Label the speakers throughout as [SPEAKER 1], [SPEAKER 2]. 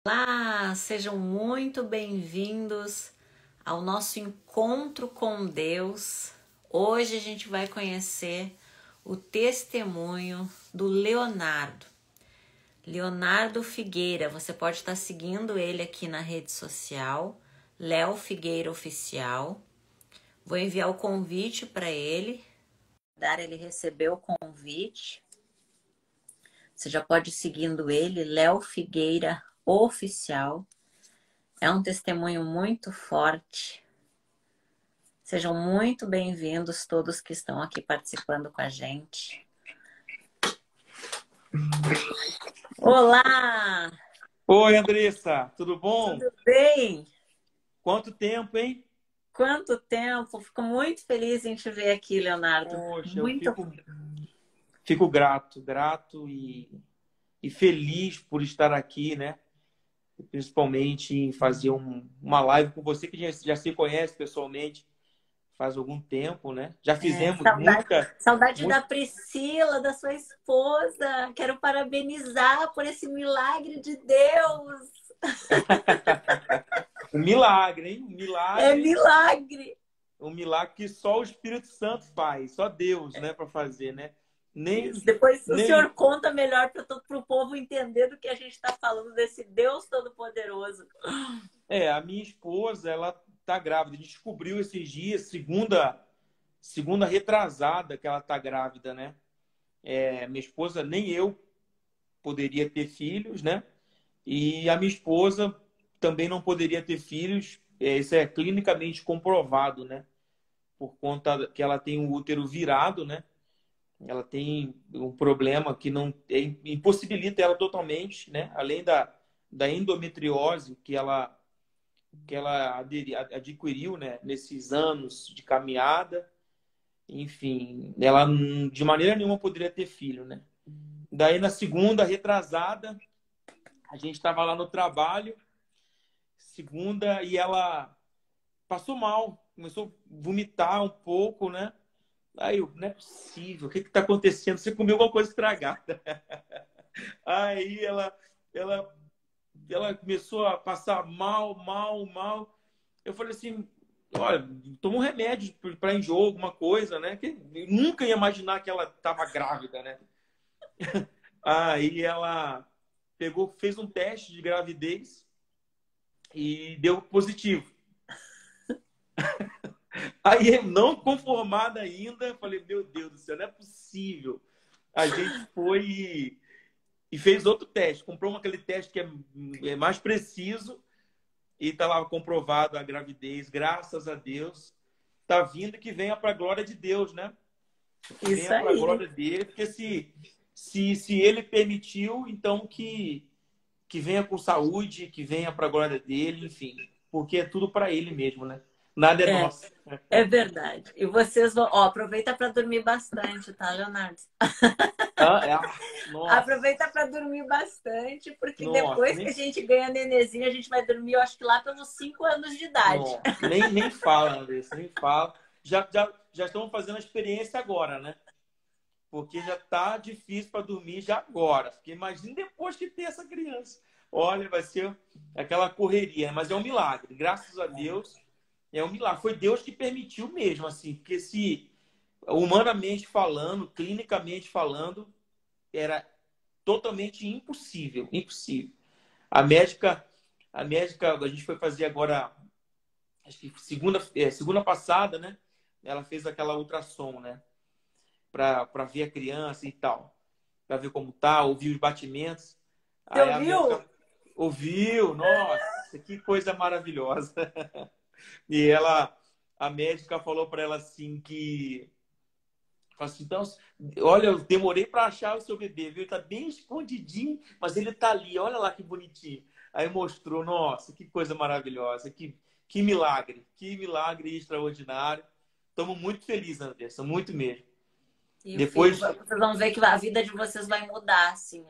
[SPEAKER 1] Olá, sejam muito bem-vindos ao nosso encontro com Deus. Hoje a gente vai conhecer o testemunho do Leonardo. Leonardo Figueira, você pode estar seguindo ele aqui na rede social, Léo Figueira Oficial. Vou enviar o convite para ele. Ele recebeu o convite. Você já pode ir seguindo ele, Léo Figueira Oficial. É um testemunho muito forte. Sejam muito bem-vindos todos que estão aqui participando com a gente. Olá!
[SPEAKER 2] Oi, Andressa, tudo bom?
[SPEAKER 1] Tudo bem?
[SPEAKER 2] Quanto tempo, hein?
[SPEAKER 1] Quanto tempo! Fico muito feliz em te ver aqui, Leonardo.
[SPEAKER 2] Poxa, eu
[SPEAKER 1] Muito.
[SPEAKER 2] fico grato e feliz por estar aqui, né? Principalmente em fazer uma live com você que já se conhece pessoalmente faz algum tempo, né? Já fizemos
[SPEAKER 1] Saudade da
[SPEAKER 2] muita...
[SPEAKER 1] Priscila, da sua esposa. Quero parabenizar por esse milagre de Deus.
[SPEAKER 2] Um milagre, hein?
[SPEAKER 1] É milagre.
[SPEAKER 2] Um milagre que só o Espírito Santo faz, só Deus, né, para fazer, né?
[SPEAKER 1] Isso. Depois o
[SPEAKER 2] Nem
[SPEAKER 1] senhor conta melhor para o povo entender do que a gente está falando desse Deus Todo-Poderoso.
[SPEAKER 2] A minha esposa, ela tá grávida. A gente descobriu esses dias, segunda retrasada que ela tá grávida, né? Minha esposa, nem eu poderia ter filhos, né? E a minha esposa também não poderia ter filhos. Isso é clinicamente comprovado, né? Por conta que ela tem o útero virado, né? Ela tem um problema que não impossibilita ela totalmente, né? Além da endometriose que ela adquiriu, né, nesses anos de caminhada. Enfim, ela de maneira nenhuma poderia ter filho, né? Daí, na segunda retrasada, a gente estava lá no trabalho, segunda, e ela passou mal, começou a vomitar um pouco, né? Aí eu, não é possível, o que está acontecendo? Você comeu alguma coisa estragada. Aí ela, ela começou a passar mal, mal, mal. Eu falei assim, olha, toma um remédio para enjoo, alguma coisa, né? Que eu nunca ia imaginar que ela estava grávida, né? Aí ela fez um teste de gravidez e deu positivo. Aí, não conformada ainda, falei, meu Deus do céu, não é possível. A gente foi e fez outro teste, comprou aquele teste que é mais preciso e está lá comprovado a gravidez, graças a Deus. Tá vindo que venha para a glória de Deus, né? Que
[SPEAKER 1] Isso
[SPEAKER 2] venha para a
[SPEAKER 1] aí.
[SPEAKER 2] glória dele, porque se ele permitiu, então que venha com saúde, que venha para a glória dele, enfim, porque é tudo para ele mesmo, né? Nada é
[SPEAKER 1] É,
[SPEAKER 2] nosso.
[SPEAKER 1] é verdade. E vocês vão. Ó, aproveita para dormir bastante, tá, Leonardo?
[SPEAKER 2] Nossa,
[SPEAKER 1] Aproveita para dormir bastante, porque
[SPEAKER 2] nossa,
[SPEAKER 1] depois que a gente ganha nenenzinho, a gente vai dormir, eu acho que lá pelos 5 anos de idade.
[SPEAKER 2] nem fala, Andressa, nem fala. Já estamos fazendo a experiência agora, né? Porque já tá difícil para dormir já agora. Porque imagine depois que ter essa criança. Olha, vai ser aquela correria, mas é um milagre. Graças a Deus, é um milagre. Foi Deus que permitiu mesmo, assim, porque se humanamente falando, clinicamente falando, era totalmente impossível, impossível. A médica, a gente foi fazer agora, acho que segunda passada, né? Ela fez aquela ultrassom, né? Para ver a criança e tal, para ver como tá, ouvir os batimentos.
[SPEAKER 1] Você
[SPEAKER 2] Aí a
[SPEAKER 1] ouviu?
[SPEAKER 2] médica ouviu, nossa, que coisa maravilhosa. E a médica falou para ela assim que, falou assim, então, olha, eu demorei para achar o seu bebê, viu? Ele tá bem escondidinho, mas ele tá ali, olha lá que bonitinho. Aí mostrou, nossa, que coisa maravilhosa, que milagre extraordinário. Estamos muito felizes, Andressa, muito mesmo.
[SPEAKER 1] E
[SPEAKER 2] Depois,
[SPEAKER 1] vocês vão ver que a vida de vocês vai mudar, assim.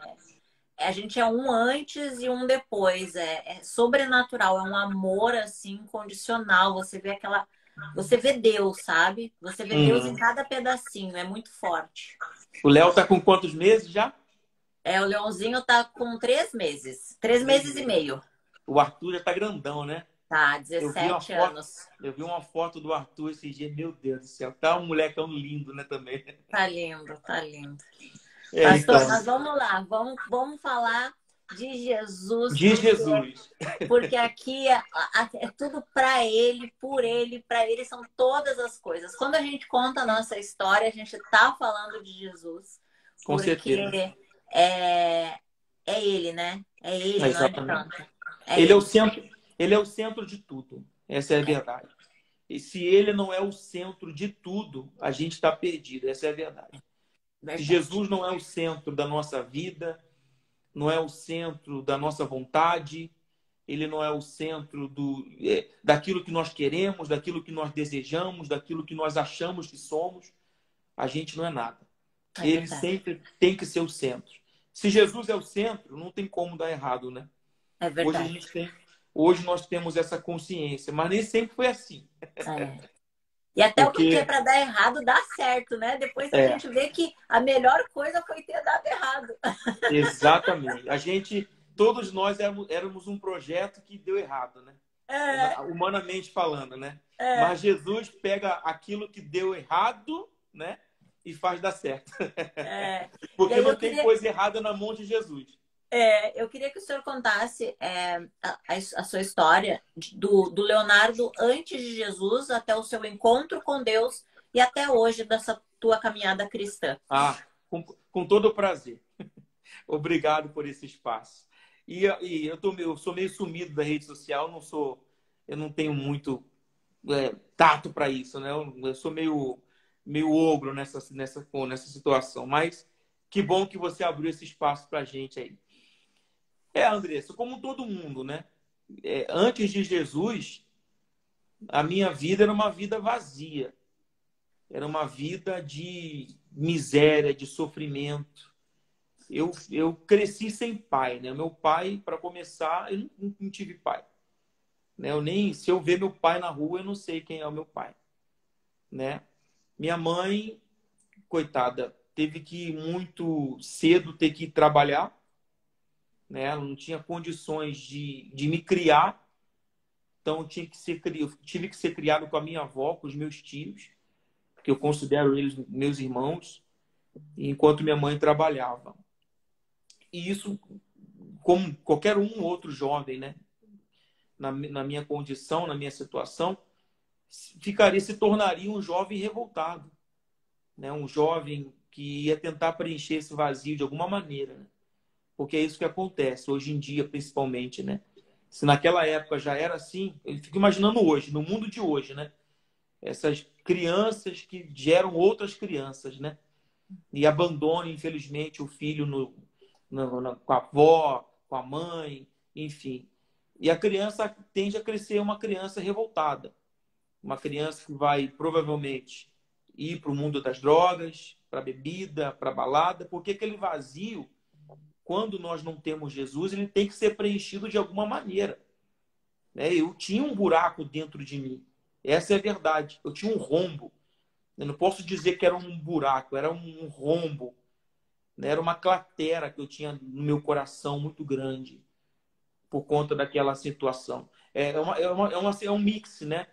[SPEAKER 1] A gente é um antes e um depois. É sobrenatural, é um amor assim incondicional. Você vê Deus, sabe? Você vê Deus em
[SPEAKER 2] hum,
[SPEAKER 1] cada pedacinho. É muito forte.
[SPEAKER 2] o Léo tá com quantos meses já?
[SPEAKER 1] O Leãozinho tá com 3 meses. Três
[SPEAKER 2] Três
[SPEAKER 1] meses e
[SPEAKER 2] meses.
[SPEAKER 1] meio.
[SPEAKER 2] O Arthur já tá grandão, né?
[SPEAKER 1] Tá,
[SPEAKER 2] Eu vi uma
[SPEAKER 1] 17
[SPEAKER 2] foto,
[SPEAKER 1] anos.
[SPEAKER 2] eu vi uma foto do Arthur esses dias, meu Deus do céu. Tá um molecão lindo, né, também.
[SPEAKER 1] Tá lindo, tá lindo.
[SPEAKER 2] Então,
[SPEAKER 1] Pastor, mas vamos lá, vamos falar de Jesus,
[SPEAKER 2] de Jesus.
[SPEAKER 1] porque aqui é tudo para ele são todas as coisas. Quando a gente conta a nossa história, a gente está falando de Jesus,
[SPEAKER 2] Com certeza.
[SPEAKER 1] porque é, é ele, né? É ele, não
[SPEAKER 2] Exatamente.
[SPEAKER 1] adianta. É
[SPEAKER 2] Ele é o
[SPEAKER 1] ele.
[SPEAKER 2] centro, ele é o centro de tudo. Essa é a
[SPEAKER 1] É
[SPEAKER 2] verdade. E se ele não é o centro de tudo, a gente está perdido. Essa é a verdade. Se
[SPEAKER 1] verdade.
[SPEAKER 2] Jesus não é o centro da nossa vida, não é o centro da nossa vontade, ele não é o centro daquilo que nós queremos, daquilo que nós desejamos, daquilo que nós achamos que somos, a gente não é nada.
[SPEAKER 1] É
[SPEAKER 2] Ele
[SPEAKER 1] verdade.
[SPEAKER 2] sempre tem que ser o centro. Se Jesus é o centro, não tem como dar errado, né?
[SPEAKER 1] É
[SPEAKER 2] Hoje a
[SPEAKER 1] verdade.
[SPEAKER 2] gente tem, hoje nós temos essa consciência, mas nem sempre foi assim,
[SPEAKER 1] É. E até o que é
[SPEAKER 2] porque
[SPEAKER 1] para dar errado dá certo, né? Depois que a
[SPEAKER 2] é
[SPEAKER 1] gente vê que a melhor coisa foi ter dado errado.
[SPEAKER 2] exatamente. A gente, todos nós éramos um projeto que deu errado, né?
[SPEAKER 1] É,
[SPEAKER 2] Humanamente falando, né?
[SPEAKER 1] é,
[SPEAKER 2] Mas Jesus pega aquilo que deu errado, né? E faz dar certo.
[SPEAKER 1] é. E
[SPEAKER 2] Porque
[SPEAKER 1] aí
[SPEAKER 2] não tem coisa errada na mão de Jesus.
[SPEAKER 1] eu queria que o senhor contasse a sua história do Leonardo antes de Jesus até o seu encontro com Deus e até hoje dessa tua caminhada cristã.
[SPEAKER 2] Ah, com todo o prazer. Obrigado por esse espaço. E eu sou meio sumido da rede social, eu não tenho muito tato para isso, né? Eu sou meio ogro nessa situação. Mas que bom que você abriu esse espaço para a gente aí. Andressa, como todo mundo, né? Antes de Jesus, a minha vida era uma vida vazia. Era uma vida de miséria, de sofrimento. Eu cresci sem pai, né? Meu pai, para começar, eu não tive pai. Né? Se eu ver meu pai na rua, eu não sei quem é o meu pai. Né? Minha mãe, coitada, teve que muito cedo ter que ir trabalhar. Né? Ela não tinha condições de me criar. Então, eu tive que ser criado com a minha avó, com os meus tios, que eu considero eles meus irmãos, enquanto minha mãe trabalhava. E isso, como qualquer um outro jovem, né? Na minha condição, na minha situação, se tornaria um jovem revoltado, né? Um jovem que ia tentar preencher esse vazio de alguma maneira, né? Porque é isso que acontece hoje em dia, principalmente, né? Se naquela época já era assim, eu fico imaginando hoje, no mundo de hoje, né? Essas crianças que geram outras crianças, né? E abandonam, infelizmente, o filho com a avó, com a mãe, enfim. E a criança tende a crescer uma criança revoltada. Uma criança que vai, provavelmente, ir para o mundo das drogas, para a bebida, para a balada, porque aquele vazio, quando nós não temos Jesus, ele tem que ser preenchido de alguma maneira. Né? Eu tinha um buraco dentro de mim. Essa é a verdade. Eu tinha um rombo. Eu não posso dizer que era um buraco, era um rombo. Né? Era uma cratera que eu tinha no meu coração muito grande por conta daquela situação. É um mix, né?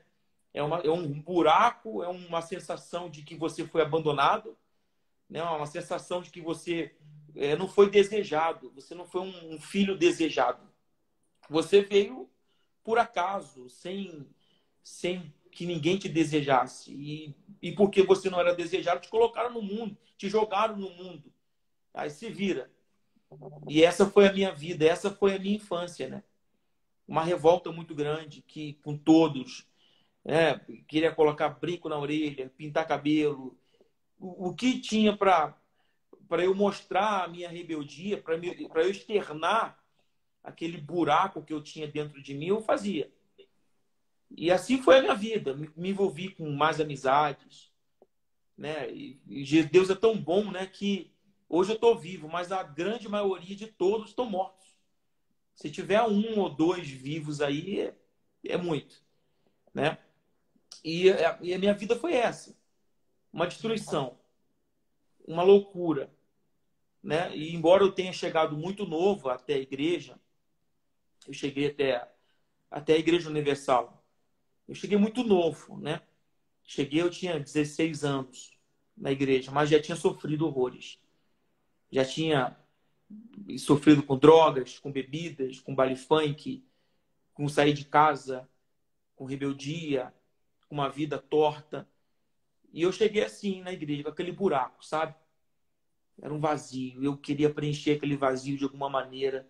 [SPEAKER 2] É um buraco, é uma sensação de que você foi abandonado, né? Uma sensação de que você não foi desejado, você não foi um filho desejado. Você veio por acaso, sem que ninguém te desejasse. E porque você não era desejado, te colocaram no mundo, te jogaram no mundo. Aí se vira. E essa foi a minha vida, essa foi a minha infância, né? Uma revolta muito grande que com todos, né? Queria colocar brinco na orelha, pintar cabelo, o que tinha para eu mostrar a minha rebeldia, para eu externar aquele buraco que eu tinha dentro de mim, eu fazia. E assim foi a minha vida. Me envolvi com mais amizades, né? E Deus é tão bom, né? Que hoje eu estou vivo, mas a grande maioria de todos estão mortos. Se tiver um ou dois vivos aí, é muito, né? E a minha vida foi essa. Uma destruição, uma loucura. né? E embora eu tenha chegado muito novo até a igreja, eu cheguei até a Igreja Universal. Eu cheguei muito novo, né? Cheguei, eu tinha 16 anos na igreja, mas já tinha sofrido horrores. Já tinha sofrido com drogas, com bebidas, com baile funk, com sair de casa, com rebeldia, com uma vida torta. E eu cheguei assim na igreja, com aquele buraco, sabe? Era um vazio. Eu queria preencher aquele vazio de alguma maneira.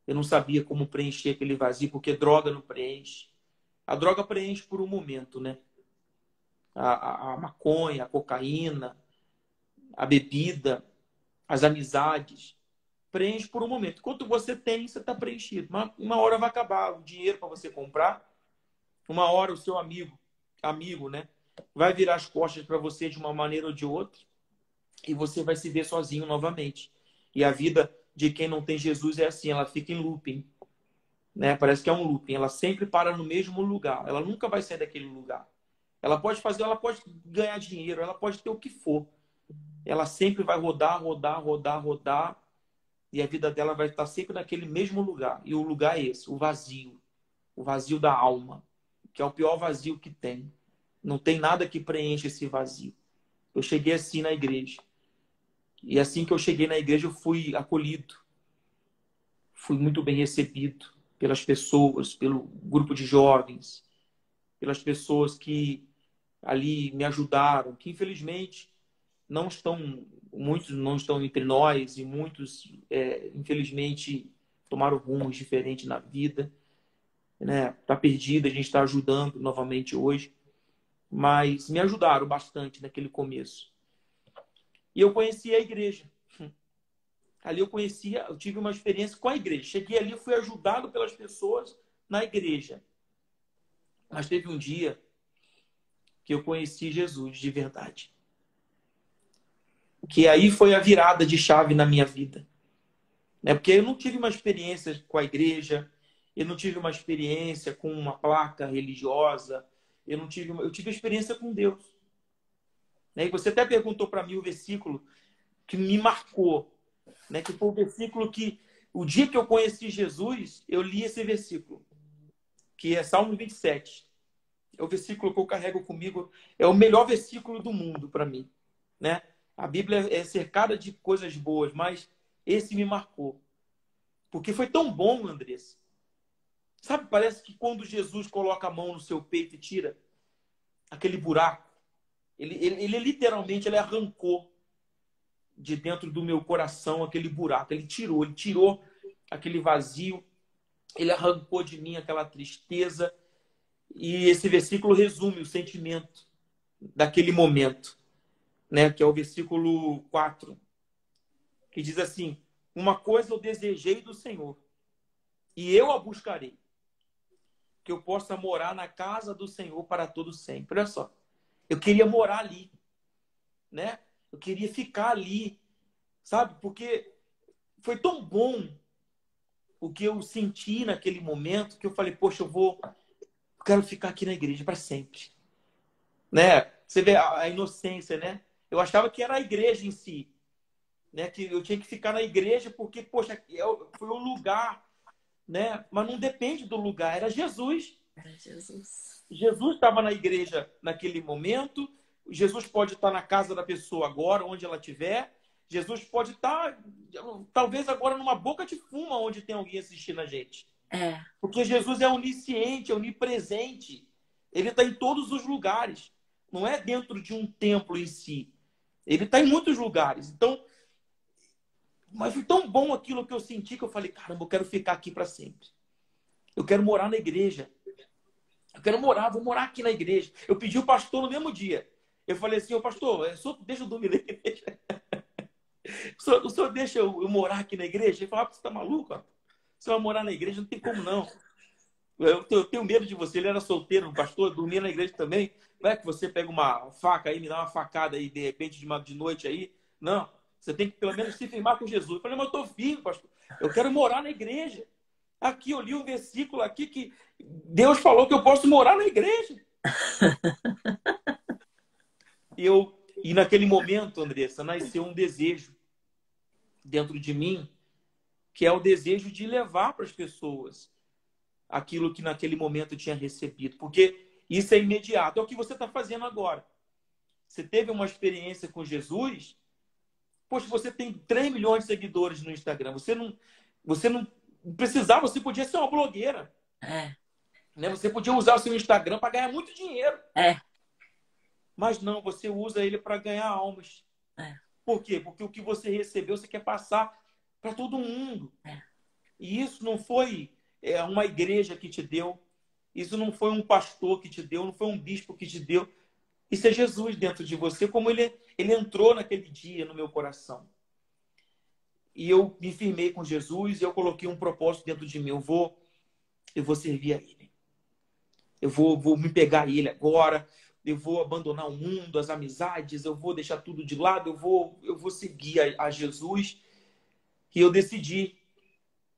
[SPEAKER 2] Eu não sabia como preencher aquele vazio, porque droga não preenche. A droga preenche por um momento, né? A maconha, a cocaína, a bebida, as amizades, preenche por um momento. Enquanto você tem, você está preenchido. Uma hora vai acabar o dinheiro para você comprar. Uma hora o seu amigo, né, vai virar as costas para você de uma maneira ou de outra e você vai se ver sozinho novamente. E a vida de quem não tem Jesus é assim, ela fica em looping, né? Parece que é um looping. Ela sempre para no mesmo lugar. Ela nunca vai sair daquele lugar. Ela pode fazer, ela pode ganhar dinheiro, ela pode ter o que for. Ela sempre vai rodar, rodar, rodar, rodar. E a vida dela vai estar sempre naquele mesmo lugar. E o lugar é esse, o vazio. O vazio da alma. Que é o pior vazio que tem. Não tem nada que preencha esse vazio. Eu cheguei assim na igreja. E assim que eu cheguei na igreja, eu fui acolhido. Fui muito bem recebido pelas pessoas, pelo grupo de jovens, pelas pessoas que ali me ajudaram, que infelizmente muitos não estão entre nós e muitos, infelizmente, tomaram rumos diferentes na vida, né? Tá perdido, a gente está ajudando novamente hoje, mas me ajudaram bastante naquele começo. E eu conheci a igreja. Ali eu tive uma experiência com a igreja. Cheguei ali, fui ajudado pelas pessoas na igreja. Mas teve um dia que eu conheci Jesus de verdade. Que aí foi a virada de chave na minha vida. Né? Porque eu não tive uma experiência com a igreja, eu não tive uma experiência com uma placa religiosa, eu tive experiência com Deus. Né? E você até perguntou para mim o versículo que me marcou, né? Que foi o versículo que, o dia que eu conheci Jesus, eu li esse versículo, que é Salmo 27. É o versículo que eu carrego comigo, é o melhor versículo do mundo para mim. Né? A Bíblia é cercada de coisas boas, mas esse me marcou. Porque foi tão bom, Andressa. Sabe, parece que quando Jesus coloca a mão no seu peito e tira aquele buraco, ele literalmente ele arrancou de dentro do meu coração aquele buraco. Ele tirou aquele vazio, ele arrancou de mim aquela tristeza. E esse versículo resume o sentimento daquele momento, né? Que é o versículo 4, que diz assim: uma coisa eu desejei do Senhor, e eu a buscarei, que eu possa morar na casa do Senhor para todo sempre. Olha só, eu queria morar ali, né? Eu queria ficar ali, sabe? Porque foi tão bom o que eu senti naquele momento que eu falei, poxa, eu quero ficar aqui na igreja para sempre, né? Você vê a inocência, né? Eu achava que era a igreja em si, né? Que eu tinha que ficar na igreja porque, poxa, foi um lugar, né? Mas não depende do lugar, era Jesus.
[SPEAKER 1] Era Jesus.
[SPEAKER 2] Jesus estava na igreja naquele momento. Jesus pode estar na casa da pessoa agora, onde ela estiver. Jesus pode estar, talvez agora, numa boca de fuma, onde tem alguém assistindo a gente.
[SPEAKER 1] É.
[SPEAKER 2] Porque Jesus é onisciente, é onipresente. Ele está em todos os lugares. Não é dentro de um templo em si. Ele está em muitos lugares. Então, mas foi tão bom aquilo que eu senti que eu falei, caramba, eu quero ficar aqui para sempre. Eu quero morar na igreja. Eu quero morar, vou morar aqui na igreja. Eu pedi o pastor no mesmo dia. Eu falei assim, ô pastor, deixa eu dormir na igreja. O senhor deixa eu morar aqui na igreja? Ele falou, você tá maluco? Ó? Você vai morar na igreja? Não tem como não. Eu tenho medo de você. Ele era solteiro, pastor, dormia na igreja também. Não é que você pega uma faca aí, me dá uma facada aí, de repente, de noite aí. Não. Você tem que, pelo menos, se firmar com Jesus. Eu falei, mas eu tô firme, pastor. Eu quero morar na igreja. Aqui, eu li um versículo aqui que Deus falou que eu posso morar na igreja. E naquele momento, Andressa, nasceu um desejo dentro de mim, que é o desejo de levar para as pessoas aquilo que naquele momento eu tinha recebido. Porque isso é imediato. É o que você está fazendo agora. Você teve uma experiência com Jesus, poxa, você tem 3 milhões de seguidores no Instagram. Você não precisava, você podia ser uma blogueira.
[SPEAKER 1] É.
[SPEAKER 2] Né? Você podia usar o seu Instagram para ganhar muito dinheiro.
[SPEAKER 1] É.
[SPEAKER 2] Mas não, você usa ele para ganhar almas.
[SPEAKER 1] É.
[SPEAKER 2] Por quê? Porque o que você recebeu, você quer passar para todo mundo.
[SPEAKER 1] É.
[SPEAKER 2] E isso não foi uma igreja que te deu. Isso não foi um pastor que te deu. Não foi um bispo que te deu. Isso é Jesus dentro de você, como ele entrou naquele dia no meu coração. E eu me firmei com Jesus e eu coloquei um propósito dentro de mim. Eu vou servir a Ele. Eu vou me pegar a Ele agora. Eu vou abandonar o mundo, as amizades. Eu vou deixar tudo de lado. Eu vou seguir a Jesus. E eu decidi,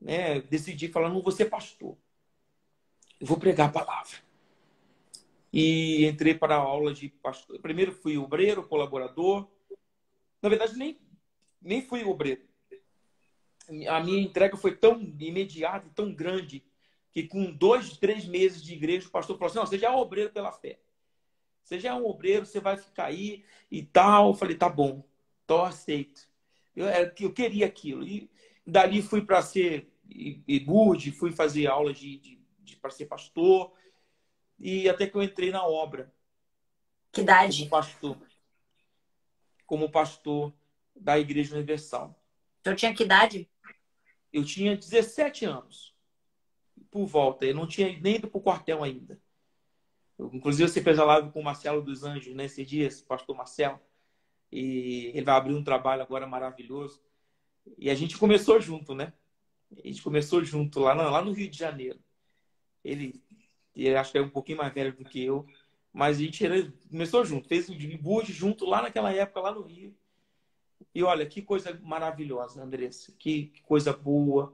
[SPEAKER 2] né? Decidi falar, não vou ser pastor. Eu vou pregar a palavra. E entrei para a aula de pastor. Primeiro fui obreiro, colaborador. Na verdade, nem fui obreiro. A minha entrega foi tão imediata e tão grande que com 2, 3 meses de igreja, o pastor falou assim, não, você já é obreiro pela fé. Você já é um obreiro, você vai ficar aí e tal. Eu falei, tá bom, então eu aceito. Eu queria aquilo. E dali fui para ser IBURD, fui fazer aula para ser pastor. E até que eu entrei na obra.
[SPEAKER 1] Que idade?
[SPEAKER 2] Como pastor da Igreja Universal.
[SPEAKER 1] Eu tinha que idade?
[SPEAKER 2] Eu tinha 17 anos. Por volta. Eu não tinha nem ido para o quartel ainda. Inclusive, você fez a live com o Marcelo dos Anjos nesses dias, pastor Marcelo. E ele vai abrir um trabalho agora maravilhoso. E a gente começou junto, né? A gente começou junto lá no Rio de Janeiro. Ele acho que é um pouquinho mais velho do que eu. Mas a gente começou junto. Fez o IBURD junto lá naquela época, lá no Rio. E olha, que coisa maravilhosa, Andressa. Que coisa boa.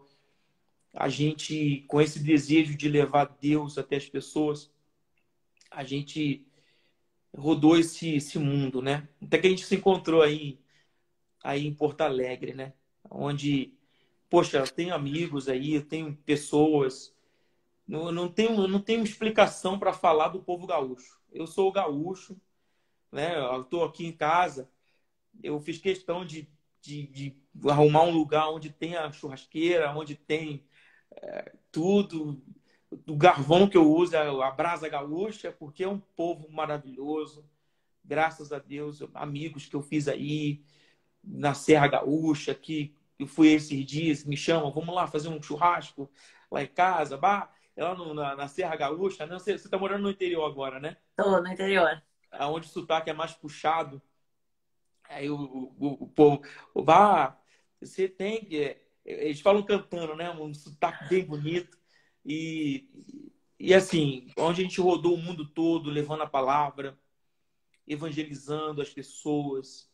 [SPEAKER 2] A gente, com esse desejo de levar Deus até as pessoas, a gente rodou esse mundo, né? Até que a gente se encontrou aí em Porto Alegre, né? Onde, poxa, eu tenho amigos aí, eu tenho pessoas. Não tenho explicação para falar do povo gaúcho. Eu sou gaúcho, né? Eu estou aqui em casa. Eu fiz questão de arrumar um lugar onde tem a churrasqueira, onde tem tudo. O carvão que eu uso é a brasa gaúcha, porque é um povo maravilhoso. Graças a Deus, amigos que eu fiz aí na Serra Gaúcha, que eu fui esses dias, me chamam, vamos lá fazer um churrasco lá em casa, lá na Serra Gaúcha, né? Você está morando no interior agora, né?
[SPEAKER 1] Tô no interior.
[SPEAKER 2] Onde o sotaque é mais puxado. Aí o povo, você tem que... Eles falam cantando, né? Um sotaque bem bonito. E assim, onde a gente rodou o mundo todo, levando a palavra, evangelizando as pessoas.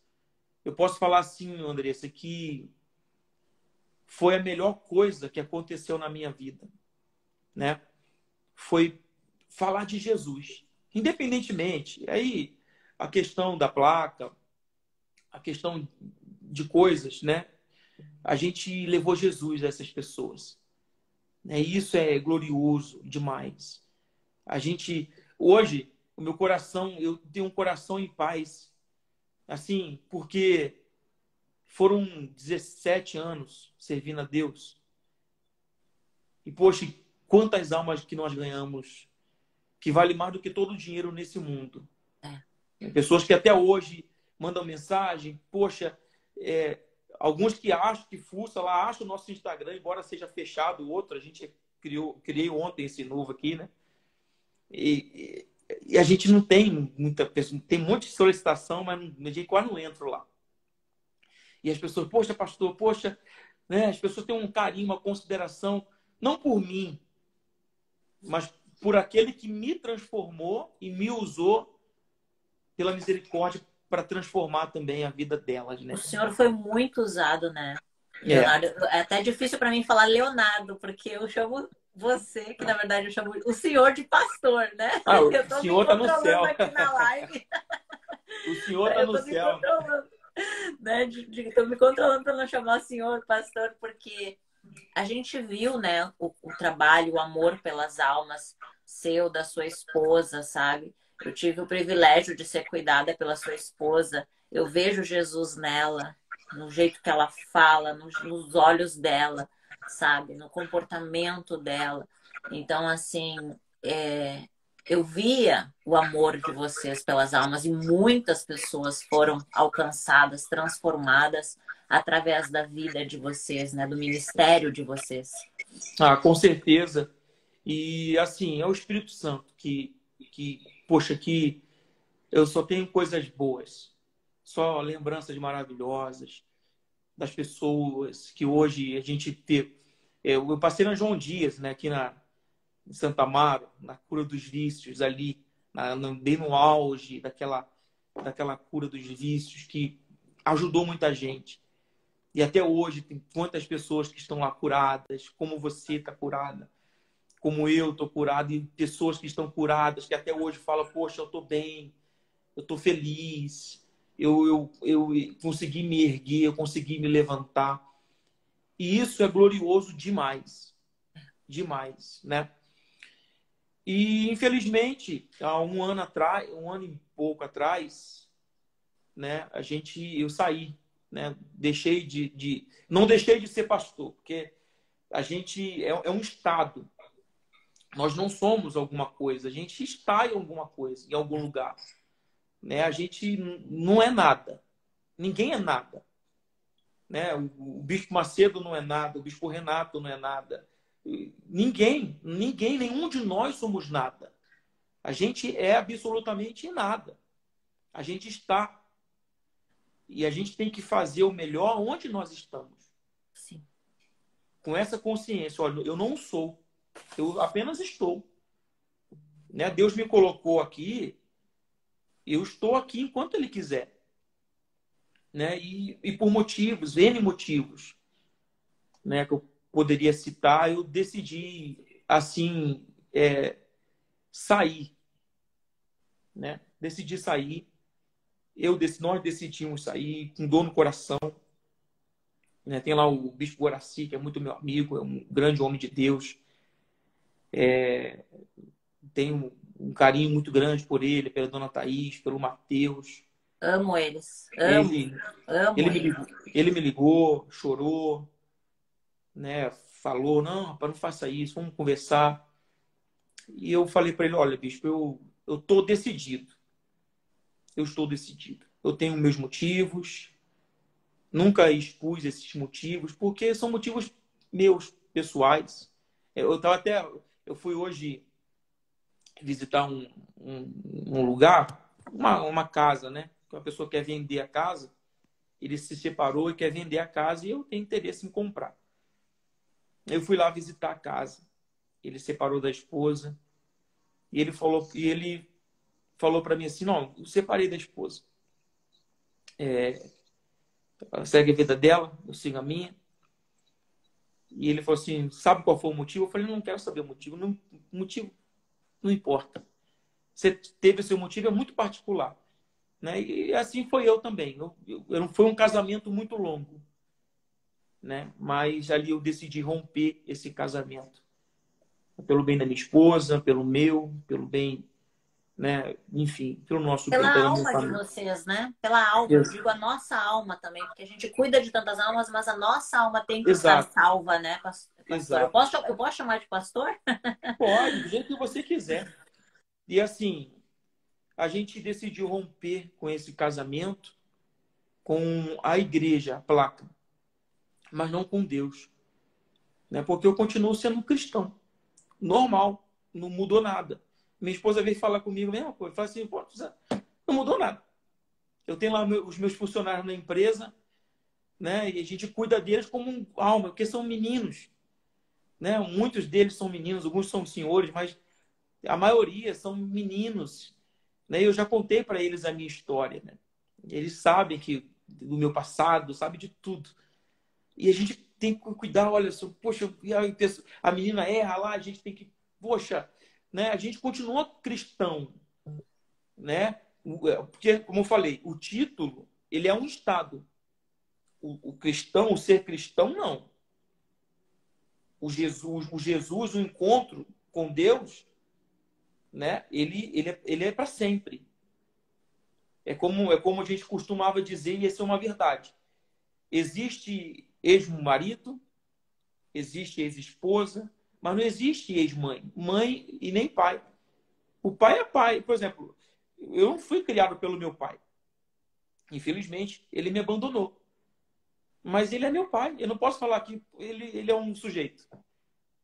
[SPEAKER 2] Eu posso falar assim, Andressa, que foi a melhor coisa que aconteceu na minha vida, né? Foi falar de Jesus. Independentemente. Aí, a questão da placa, a questão de coisas, né? A gente levou Jesus a essas pessoas. E isso é glorioso demais. A gente, hoje, o meu coração, eu tenho um coração em paz. Assim, porque foram 17 anos servindo a Deus. E, poxa, quantas almas que nós ganhamos, que vale mais do que todo o dinheiro nesse mundo. Pessoas que até hoje mandam mensagem, poxa, alguns que acham que fuça lá, acham o nosso Instagram, embora seja fechado, outro, a gente criei ontem esse novo aqui, né? E a gente não tem muita pessoa, tem um monte de solicitação, mas a gente quase não entra lá. E as pessoas, poxa, pastor, poxa, né? As pessoas têm um carinho, uma consideração, não por mim, mas por aquele que me transformou e me usou pela misericórdia para transformar também a vida delas, né?
[SPEAKER 1] O senhor foi muito usado, né?
[SPEAKER 2] É.
[SPEAKER 1] Leonardo, é até difícil para mim falar Leonardo, porque eu chamo você, que na verdade eu chamo o senhor de pastor, né? Eu
[SPEAKER 2] O
[SPEAKER 1] tô me
[SPEAKER 2] senhor está no
[SPEAKER 1] controlando
[SPEAKER 2] céu.
[SPEAKER 1] aqui na live.
[SPEAKER 2] O senhor está no céu.
[SPEAKER 1] né? Tô me controlando para não chamar o senhor pastor, porque a gente viu, né, o trabalho, o amor pelas almas seu, da sua esposa, sabe? Eu tive o privilégio de ser cuidada pela sua esposa. Eu vejo Jesus nela, no jeito que ela fala, nos olhos dela, sabe? No comportamento dela. Então, assim, eu via o amor de vocês pelas almas e muitas pessoas foram alcançadas, transformadas através da vida de vocês, né? Do ministério de vocês.
[SPEAKER 2] Ah, com certeza. E assim, é o Espírito Santo poxa, que eu só tenho coisas boas, só lembranças maravilhosas das pessoas que hoje a gente vê. Eu passei na João Dias, né, aqui em Santa Amaro, na cura dos vícios, ali, bem no auge daquela cura dos vícios, que ajudou muita gente. E até hoje tem quantas pessoas que estão lá curadas, como você está curada, como eu estou curado, e pessoas que estão curadas, que até hoje falam, poxa, eu estou bem, eu estou feliz, eu consegui me erguer, eu consegui me levantar. E isso é glorioso demais, demais, né? E, infelizmente, há um ano atrás, um ano e pouco atrás, né, eu saí, né? Não deixei de ser pastor, porque a gente é um estado. Nós não somos alguma coisa, a gente está em alguma coisa, em algum lugar, né? A gente não é nada. Ninguém é nada, né? O Bispo Macedo não é nada, o Bispo Renato não é nada. Ninguém, nenhum de nós somos nada. A gente é absolutamente nada. A gente está. E a gente tem que fazer o melhor onde nós estamos.
[SPEAKER 1] Sim.
[SPEAKER 2] Com essa consciência, olha, eu não sou, eu apenas estou. Né? Deus me colocou aqui, eu estou aqui enquanto Ele quiser. Né? E por motivos, N motivos, né, que eu poderia citar, eu decidi, assim, sair. Né? Decidi sair. Nós decidimos sair com dor no coração. Né? Tem lá o Bispo Guaraci, que é muito meu amigo, é um grande homem de Deus. Tenho um carinho muito grande por ele, pela dona Thaís, pelo Mateus.
[SPEAKER 1] Amo eles. Amo.
[SPEAKER 2] Ele,
[SPEAKER 1] Amo eles.
[SPEAKER 2] ele me ligou, chorou, né? Falou, não, rapaz, não faça isso, vamos conversar. E eu falei para ele, olha, bispo, eu estou decidido. Eu estou decidido. Eu tenho meus motivos, nunca expus esses motivos, porque são motivos meus, pessoais. Eu fui hoje visitar um lugar, uma casa, né? Que uma pessoa quer vender a casa, ele se separou e quer vender a casa e eu tenho interesse em comprar. Eu fui lá visitar a casa. Ele separou da esposa e ele falou para mim assim, não, eu separei da esposa. Ela segue a vida dela, eu sigo a minha. E ele falou assim, sabe qual foi o motivo? Eu falei, não quero saber o motivo. Não, o motivo não importa. Você teve o seu motivo, é muito particular. Né? E assim foi eu também. Foi um casamento muito longo. Né? Mas ali eu decidi romper esse casamento. Pelo bem da minha esposa, pelo meu, pelo bem, né? Enfim, pelo nosso bem,
[SPEAKER 1] Pela
[SPEAKER 2] pela minha
[SPEAKER 1] alma de
[SPEAKER 2] família.
[SPEAKER 1] vocês, né? Pela alma, eu digo a nossa alma também, porque a gente cuida de tantas almas, mas a nossa alma tem que estar
[SPEAKER 2] Exato,
[SPEAKER 1] salva, né, pastor?
[SPEAKER 2] exato.
[SPEAKER 1] Eu posso chamar de pastor?
[SPEAKER 2] Pode, do jeito que você quiser. E assim, a gente decidiu romper com esse casamento, com a igreja, a placa, mas não com Deus. Né? Porque eu continuo sendo um cristão. Normal, não mudou nada. Minha esposa veio falar comigo a mesma coisa. Fala assim, pô, não mudou nada. Eu tenho lá os meus funcionários na empresa, né? E a gente cuida deles como alma, porque são meninos. Né? Muitos deles são meninos, alguns são senhores, mas a maioria são meninos. Né? Eu já contei para eles a minha história. Né? Eles sabem do meu passado, sabem de tudo. E a gente tem que cuidar, olha só, poxa, a menina erra lá, a gente tem que, poxa, né? A gente continua cristão, né? Porque, como eu falei, o título, ele é um estado. o cristão, o ser cristão, não. O encontro com Deus, né? Ele é para sempre. É como a gente costumava dizer, e essa é uma verdade. Existe ex-marido, existe ex-esposa, mas não existe ex-mãe, mãe e nem pai. O pai é pai. Por exemplo, eu não fui criado pelo meu pai. Infelizmente, ele me abandonou. Mas ele é meu pai. Eu não posso falar que ele é um sujeito.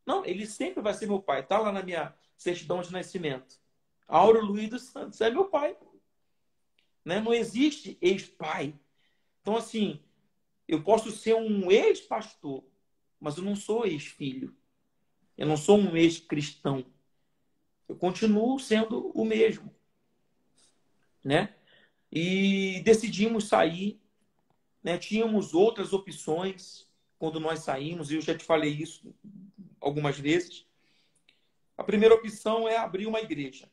[SPEAKER 2] Não, ele sempre vai ser meu pai. Está lá na minha certidão de nascimento. Auro Luiz dos Santos é meu pai. Né? Não existe ex-pai. Então, assim, eu posso ser um ex-pastor, mas eu não sou ex-filho. Eu não sou um ex-cristão. Eu continuo sendo o mesmo. Né? E decidimos sair. Né? Tínhamos outras opções quando nós saímos, e eu já te falei isso algumas vezes. A primeira opção é abrir uma igreja.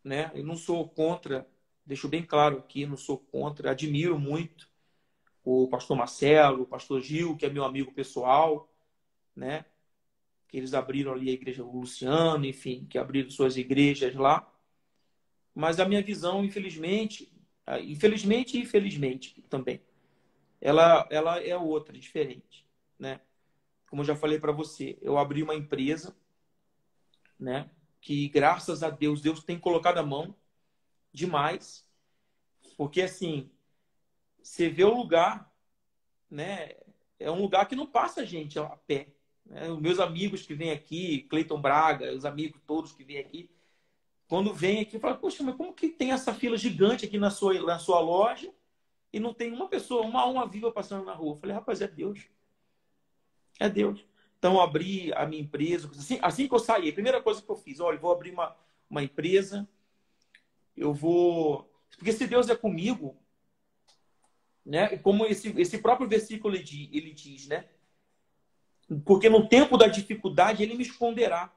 [SPEAKER 2] Né? Eu não sou contra, deixo bem claro aqui, não sou contra, admiro muito o pastor Marcelo, o pastor Gil, que é meu amigo pessoal, né? Que eles abriram ali a igreja do Luciano, enfim, que abriram suas igrejas lá. Mas a minha visão, infelizmente e infelizmente também, ela é outra, diferente, né? Como eu já falei para você, eu abri uma empresa, né? Que graças a Deus, Deus tem colocado a mão demais, porque assim, você vê o lugar, né? É um lugar que não passa gente a pé. Né? Os meus amigos que vêm aqui, Cleiton Braga, os amigos todos que vêm aqui, quando vêm aqui, falam, poxa, mas como que tem essa fila gigante aqui na sua loja e não tem uma pessoa, uma alma viva passando na rua? Eu falei, rapaz, é Deus. É Deus. Então, eu abri a minha empresa. Assim que eu saí, a primeira coisa que eu fiz, olha, eu vou abrir uma empresa, eu vou... Porque se Deus é comigo, né? Como esse próprio versículo ele diz, né? Porque no tempo da dificuldade ele me esconderá,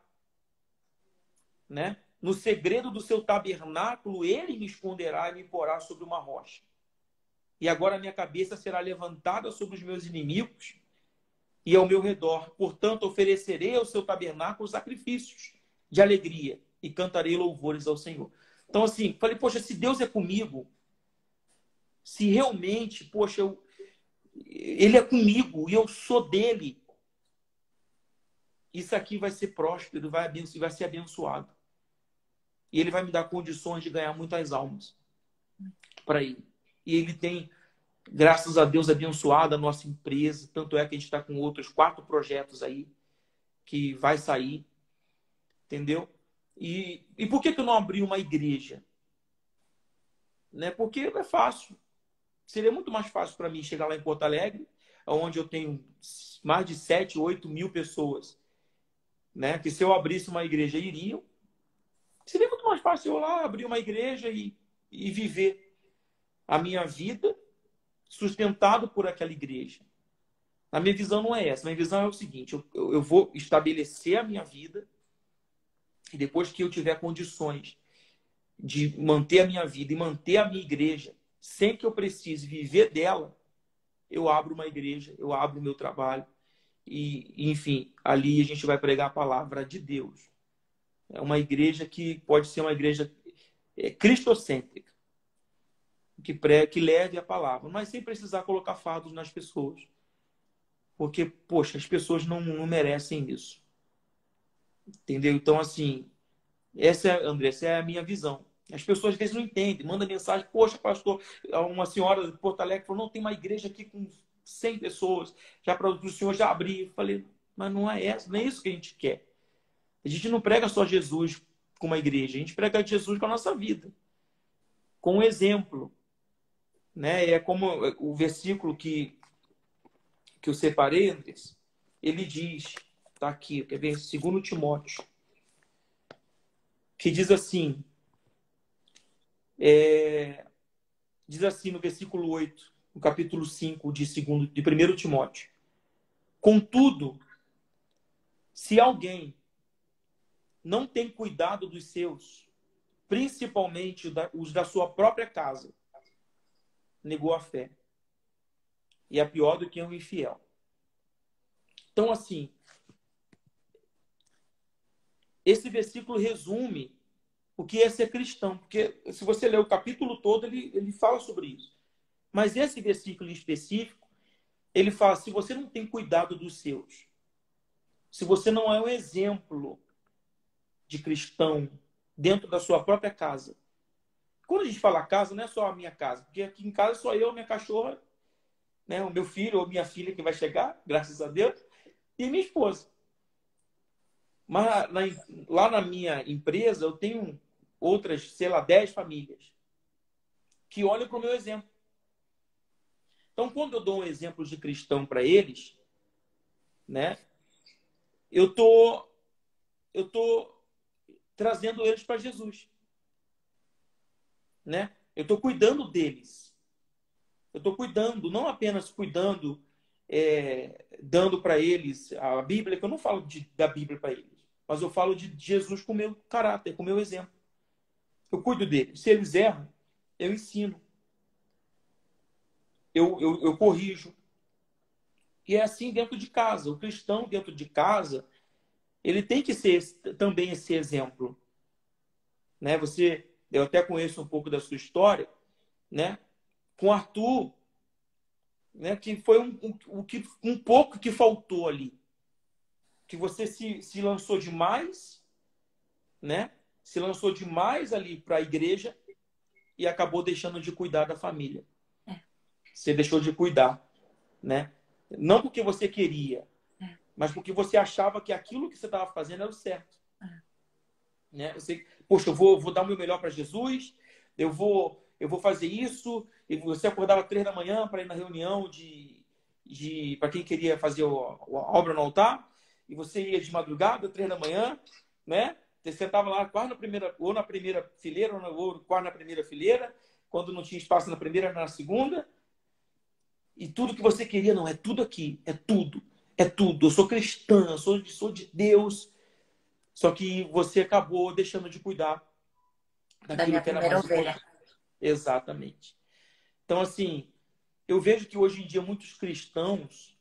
[SPEAKER 2] né? No segredo do seu tabernáculo ele me esconderá e me porá sobre uma rocha. E agora minha cabeça será levantada sobre os meus inimigos e ao meu redor. Portanto, oferecerei ao seu tabernáculo sacrifícios de alegria e cantarei louvores ao Senhor. Então, assim, falei, poxa, se Deus é comigo, se realmente, poxa, ele é comigo e eu sou dele, isso aqui vai ser próspero, vai ser abençoado. E ele vai me dar condições de ganhar muitas almas para ele. E ele tem, graças a Deus, abençoado a nossa empresa. Tanto é que a gente está com outros 4 projetos aí que vai sair. Entendeu? E por que eu não abri uma igreja? Né? Porque é fácil. Seria muito mais fácil para mim chegar lá em Porto Alegre, onde eu tenho mais de 7, 8 mil pessoas. Né? Que se eu abrisse uma igreja, iriam. Seria muito mais fácil eu lá abrir uma igreja e viver a minha vida sustentado por aquela igreja. A minha visão não é essa. A minha visão é o seguinte: eu vou estabelecer a minha vida e depois que eu tiver condições de manter a minha vida e manter a minha igreja, sem que eu precise viver dela, eu abro uma igreja, eu abro o meu trabalho enfim, ali a gente vai pregar a palavra de Deus. É uma igreja que pode ser uma igreja cristocêntrica, que leve a palavra, mas sem precisar colocar fardos nas pessoas. Porque, poxa, as pessoas não merecem isso. Entendeu? Então, assim, André, essa é a minha visão. As pessoas às vezes não entendem, manda mensagem, poxa, pastor, uma senhora de Porto Alegre falou, não, tem uma igreja aqui com 100 pessoas, já para o senhor já abrir. Eu falei, mas não é isso que a gente quer. A gente não prega só Jesus com uma igreja, a gente prega Jesus com a nossa vida, com um exemplo. Né? É como o versículo que eu separei, Andrés, ele diz, tá aqui, quer ver? 2 Timóteo, que diz assim, diz assim no versículo 8, no capítulo 5 de 1 Timóteo. Contudo, se alguém não tem cuidado dos seus, principalmente os da sua própria casa, negou a fé. e é pior do que um infiel. Então, assim, esse versículo resume o que é ser cristão, porque se você ler o capítulo todo, ele fala sobre isso. Mas esse versículo em específico, ele fala, se você não tem cuidado dos seus, se você não é um exemplo de cristão dentro da sua própria casa. Quando a gente fala casa, não é só a minha casa, porque aqui em casa sou eu, minha cachorra, né, o meu filho ou minha filha que vai chegar, graças a Deus, e minha esposa. Mas lá na minha empresa, eu tenho outras, sei lá, 10 famílias que olham para o meu exemplo. Então, quando eu dou um exemplo de cristão para eles, né, eu tô trazendo eles para Jesus, né? Eu estou cuidando deles. Eu estou cuidando, não apenas cuidando, dando para eles a Bíblia, que eu não falo da Bíblia para eles, mas eu falo de Jesus com o meu caráter, com o meu exemplo. Eu cuido deles. Se eles erram, eu ensino. Eu corrijo. E é assim dentro de casa. O cristão dentro de casa, ele tem que ser também esse exemplo. Né? Eu até conheço um pouco da sua história, né? Com Arthur, né? Que foi um pouco que faltou ali. Que você se lançou demais, né? Se lançou demais ali para a igreja e acabou deixando de cuidar da família. Você deixou de cuidar, né? Não porque você queria, mas porque você achava que aquilo que você estava fazendo era o certo. Né? Poxa, eu vou dar o meu melhor para Jesus, eu vou fazer isso, e você acordava 3 da manhã para ir na reunião para quem queria fazer a obra no altar, e você ia de madrugada, 3 da manhã, né? Você sentava lá quase na primeira fileira, ou quase na primeira fileira, quando não tinha espaço na primeira, era na segunda, e tudo que você queria, não, é tudo aqui, é tudo, eu sou cristã, eu sou de Deus, só que você acabou deixando de cuidar
[SPEAKER 1] Da
[SPEAKER 2] daquilo
[SPEAKER 1] minha
[SPEAKER 2] que era
[SPEAKER 1] primeira
[SPEAKER 2] mais
[SPEAKER 1] ovelha.
[SPEAKER 2] importante. Exatamente. Então, assim, eu vejo que hoje em dia muitos cristãos,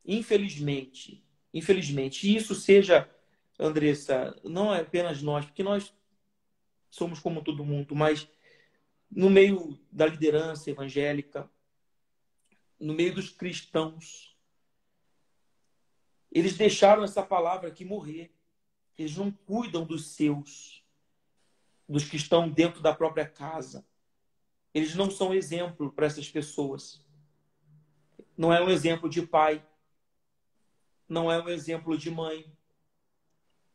[SPEAKER 2] infelizmente, e isso seja, Andressa, não é apenas nós, porque nós somos como todo mundo, mas no meio da liderança evangélica, no meio dos cristãos, eles deixaram essa palavra aqui morrer. Eles não cuidam dos seus, dos que estão dentro da própria casa. Eles não são exemplo para essas pessoas. Não é um exemplo de pai, não é um exemplo de mãe,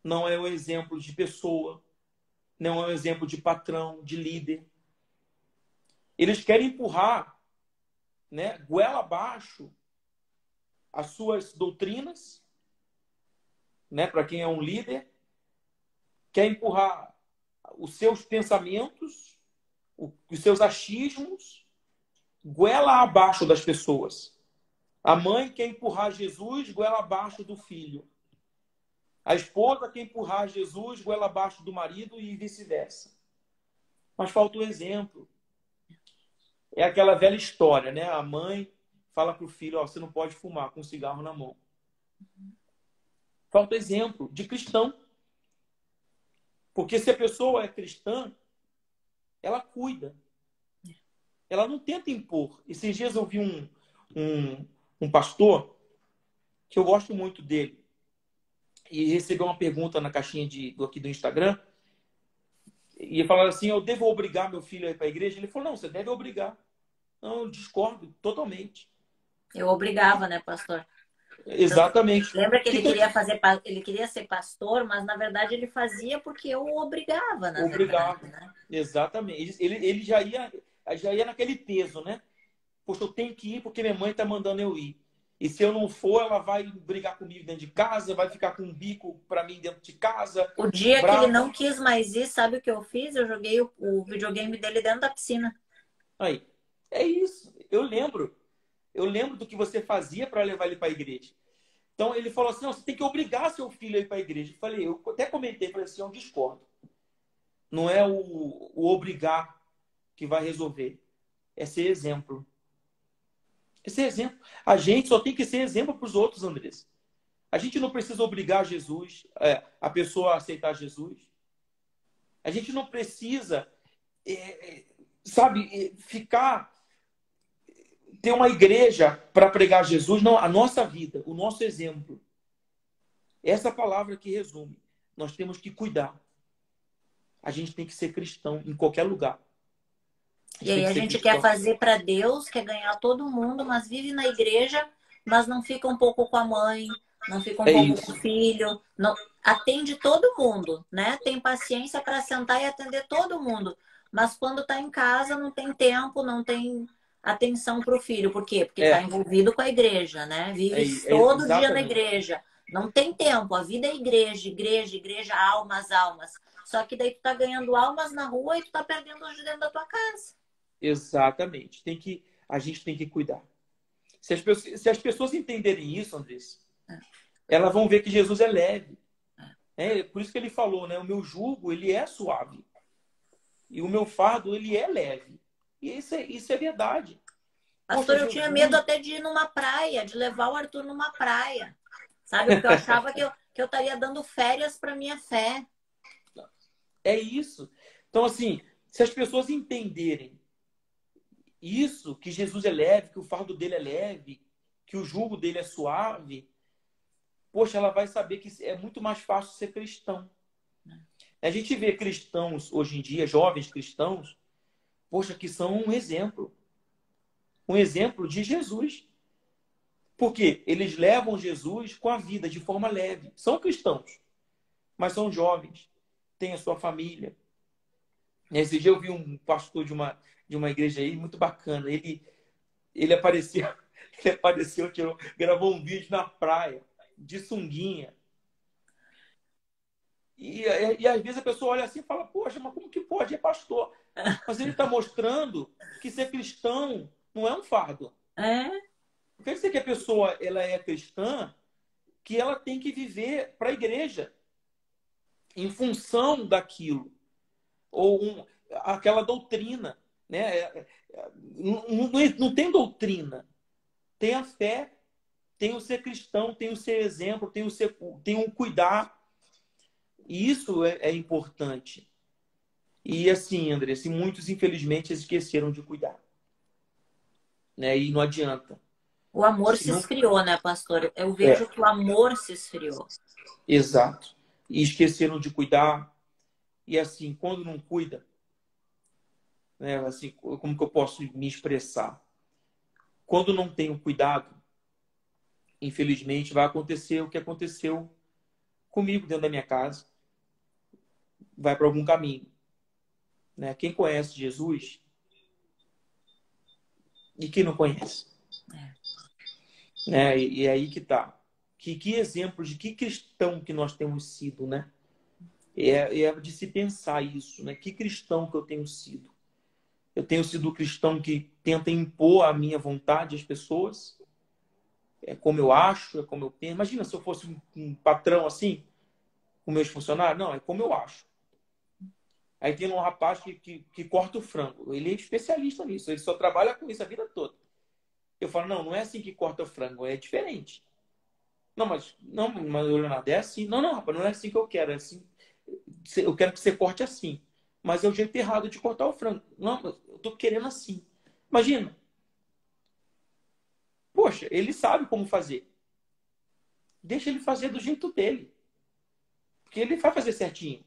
[SPEAKER 2] não é um exemplo de pessoa, não é um exemplo de patrão, de líder. Eles querem empurrar, né, goela abaixo as suas doutrinas, né, para quem é um líder, quer empurrar os seus pensamentos, os seus achismos, goela abaixo das pessoas. A mãe quer empurrar Jesus goela abaixo do filho. A esposa quer empurrar Jesus goela abaixo do marido e vice-versa. Mas falta o exemplo. É aquela velha história, né? A mãe fala para o filho, ó, você não pode fumar com um cigarro na mão. Falta exemplo de cristão. Porque se a pessoa é cristã, ela cuida. Ela não tenta impor. Esses dias eu vi um pastor, que eu gosto muito dele, e recebeu uma pergunta na caixinha aqui do Instagram, e falaram assim, eu devo obrigar meu filho a ir para a igreja? Ele falou, não, você deve obrigar. Não, eu discordo totalmente.
[SPEAKER 1] Eu obrigava, né, pastor?
[SPEAKER 2] Exatamente.
[SPEAKER 1] Lembra que ele queria ele queria ser pastor, mas na verdade ele fazia porque eu o obrigava, na verdade,
[SPEAKER 2] Obrigado.
[SPEAKER 1] né?
[SPEAKER 2] Exatamente. Ele já ia naquele peso, né? Poxa, eu tenho que ir porque minha mãe está mandando eu ir. E se eu não for, ela vai brigar comigo dentro de casa, vai ficar com um bico para mim dentro de casa,
[SPEAKER 1] O dia que ele
[SPEAKER 2] brava.
[SPEAKER 1] não quis mais ir, sabe o que eu fiz? Eu joguei o videogame dele dentro da piscina.
[SPEAKER 2] Aí, é isso. Eu lembro do que você fazia para levar ele para a igreja. Então ele falou assim: não, você tem que obrigar seu filho a ir para a igreja. Eu até comentei, falei assim: eu discordo. Não é o obrigar que vai resolver, é ser exemplo. É ser exemplo. A gente só tem que ser exemplo para os outros, Andressa. A gente não precisa obrigar Jesus, a pessoa a aceitar Jesus. A gente não precisa, sabe, ter uma igreja para pregar Jesus. Não, a nossa vida, o nosso exemplo. Essa palavra que resume. Nós temos que cuidar. A gente tem que ser cristão em qualquer lugar.
[SPEAKER 1] E aí a gente quer fazer para Deus, quer ganhar todo mundo, mas vive na igreja, mas não fica um pouco com a mãe, não fica um pouco com o filho, não atende todo mundo, né? Tem paciência para sentar e atender todo mundo, mas quando está em casa não tem tempo, não tem atenção para o filho. Por quê? Porque está envolvido com a igreja, né? Vive todo dia na igreja. Não tem tempo, a vida é igreja, igreja, igreja, almas, almas. Só que daí tu tá ganhando almas na rua e tu tá perdendo hoje dentro da tua casa.
[SPEAKER 2] Exatamente. A gente tem que cuidar. Se as pessoas entenderem isso, Andressa, elas vão ver que Jesus é leve. Por isso que ele falou, né? O meu jugo, ele é suave. E o meu fardo, ele é leve. E isso é verdade.
[SPEAKER 1] Pastor, eu tinha medo até de ir numa praia, de levar o Arthur numa praia. Sabe? Porque eu achava que eu estaria dando férias para minha fé.
[SPEAKER 2] É isso. Então, assim, se as pessoas entenderem isso, que Jesus é leve, que o fardo dele é leve, que o jugo dele é suave, poxa, ela vai saber que é muito mais fácil ser cristão. A gente vê cristãos hoje em dia, jovens cristãos, poxa, que são um exemplo. Um exemplo de Jesus. Porque eles levam Jesus com a vida de forma leve. São cristãos, mas são jovens, têm a sua família. Esse dia eu vi um pastor de uma igreja aí, muito bacana. Ele apareceu, gravou um vídeo na praia, de sunguinha. E às vezes a pessoa olha assim e fala, poxa, mas como que pode? É pastor. Mas ele está mostrando que ser cristão não é um fardo. Não quer dizer que a pessoa ela é cristã, que ela tem que viver para a igreja, em função daquilo. Ou aquela doutrina. Né? Não tem doutrina. Tem a fé, tem o ser cristão, tem o ser exemplo, tem o cuidar. E isso é importante. E assim, André, muitos, infelizmente, esqueceram de cuidar. Né? E não adianta.
[SPEAKER 1] O amor se esfriou, né, pastor? Eu vejo que o amor se esfriou.
[SPEAKER 2] Exato. E esqueceram de cuidar. E assim, quando não cuida, né, assim, como que eu posso me expressar? Quando não tenho cuidado, infelizmente, vai acontecer o que aconteceu comigo dentro da minha casa. Vai para algum caminho. Né? Quem conhece Jesus e quem não conhece. Né? E aí que tá. Que exemplos de que cristão que nós temos sido, né? É de se pensar isso, né? Que cristão que eu tenho sido? Eu tenho sido o cristão que tenta impor a minha vontade às pessoas? É como eu acho, é como eu penso. Imagina se eu fosse um patrão assim, com meus funcionários. Não, é como eu acho. Aí tem um rapaz que corta o frango. Ele é especialista nisso. Ele só trabalha com isso a vida toda. Eu falo, não é assim que corta o frango. É diferente. Não, mas Leonardo, é assim. Não, rapaz, não é assim que eu quero. É assim. Eu quero que você corte assim. Mas é o jeito errado de cortar o frango. Não, eu tô querendo assim. Imagina. Poxa, ele sabe como fazer. Deixa ele fazer do jeito dele. Porque ele vai fazer certinho.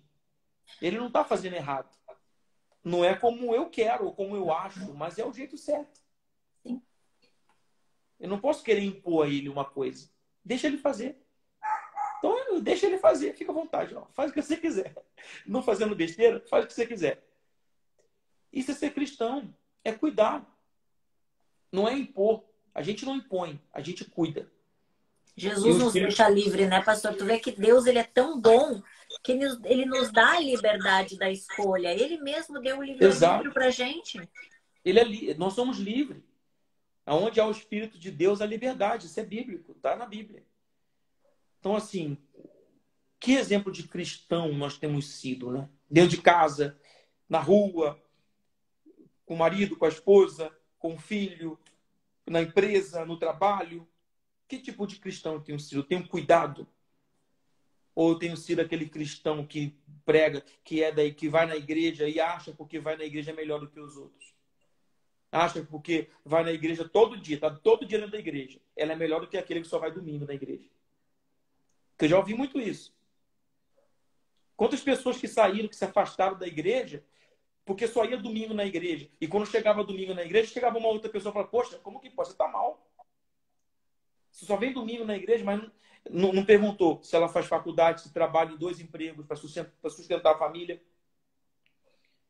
[SPEAKER 2] Ele não está fazendo errado. Não é como eu quero ou como eu acho, mas é o jeito certo.
[SPEAKER 1] Sim.
[SPEAKER 2] Eu não posso querer impor a ele uma coisa. Deixa ele fazer. Então, deixa ele fazer. Fica à vontade. Ó. Faz o que você quiser. Não fazendo besteira, faz o que você quiser. Isso é ser cristão. É cuidar. Não é impor. A gente não impõe. A gente cuida.
[SPEAKER 1] Jesus nos deixa livre, né, pastor? Tu vê que Deus ele é tão bom que ele nos dá a liberdade da escolha. Ele mesmo deu o livre-arbítrio pra gente.
[SPEAKER 2] Nós somos livres. Aonde há o Espírito de Deus, há liberdade. Isso é bíblico. Está na Bíblia. Então, assim, que exemplo de cristão nós temos sido, né? Dentro de casa, na rua, com o marido, com a esposa, com o filho. na empresa, no trabalho? Que tipo de cristão eu tenho sido? Eu tenho cuidado? Ou eu tenho sido aquele cristão que prega, que é daí, que vai na igreja e acha porque vai na igreja é melhor do que os outros? Acha que porque vai na igreja todo dia, está todo dia dentro da igreja, ela é melhor do que aquele que só vai domingo na igreja. Porque eu já ouvi muito isso. Quantas pessoas que saíram, que se afastaram da igreja, porque só ia domingo na igreja. E quando chegava domingo na igreja, chegava uma outra pessoa e falava, poxa, como que pode? Você está mal. Você só vem domingo na igreja, mas não perguntou se ela faz faculdade, se trabalha em 2 empregos para sustentar a família.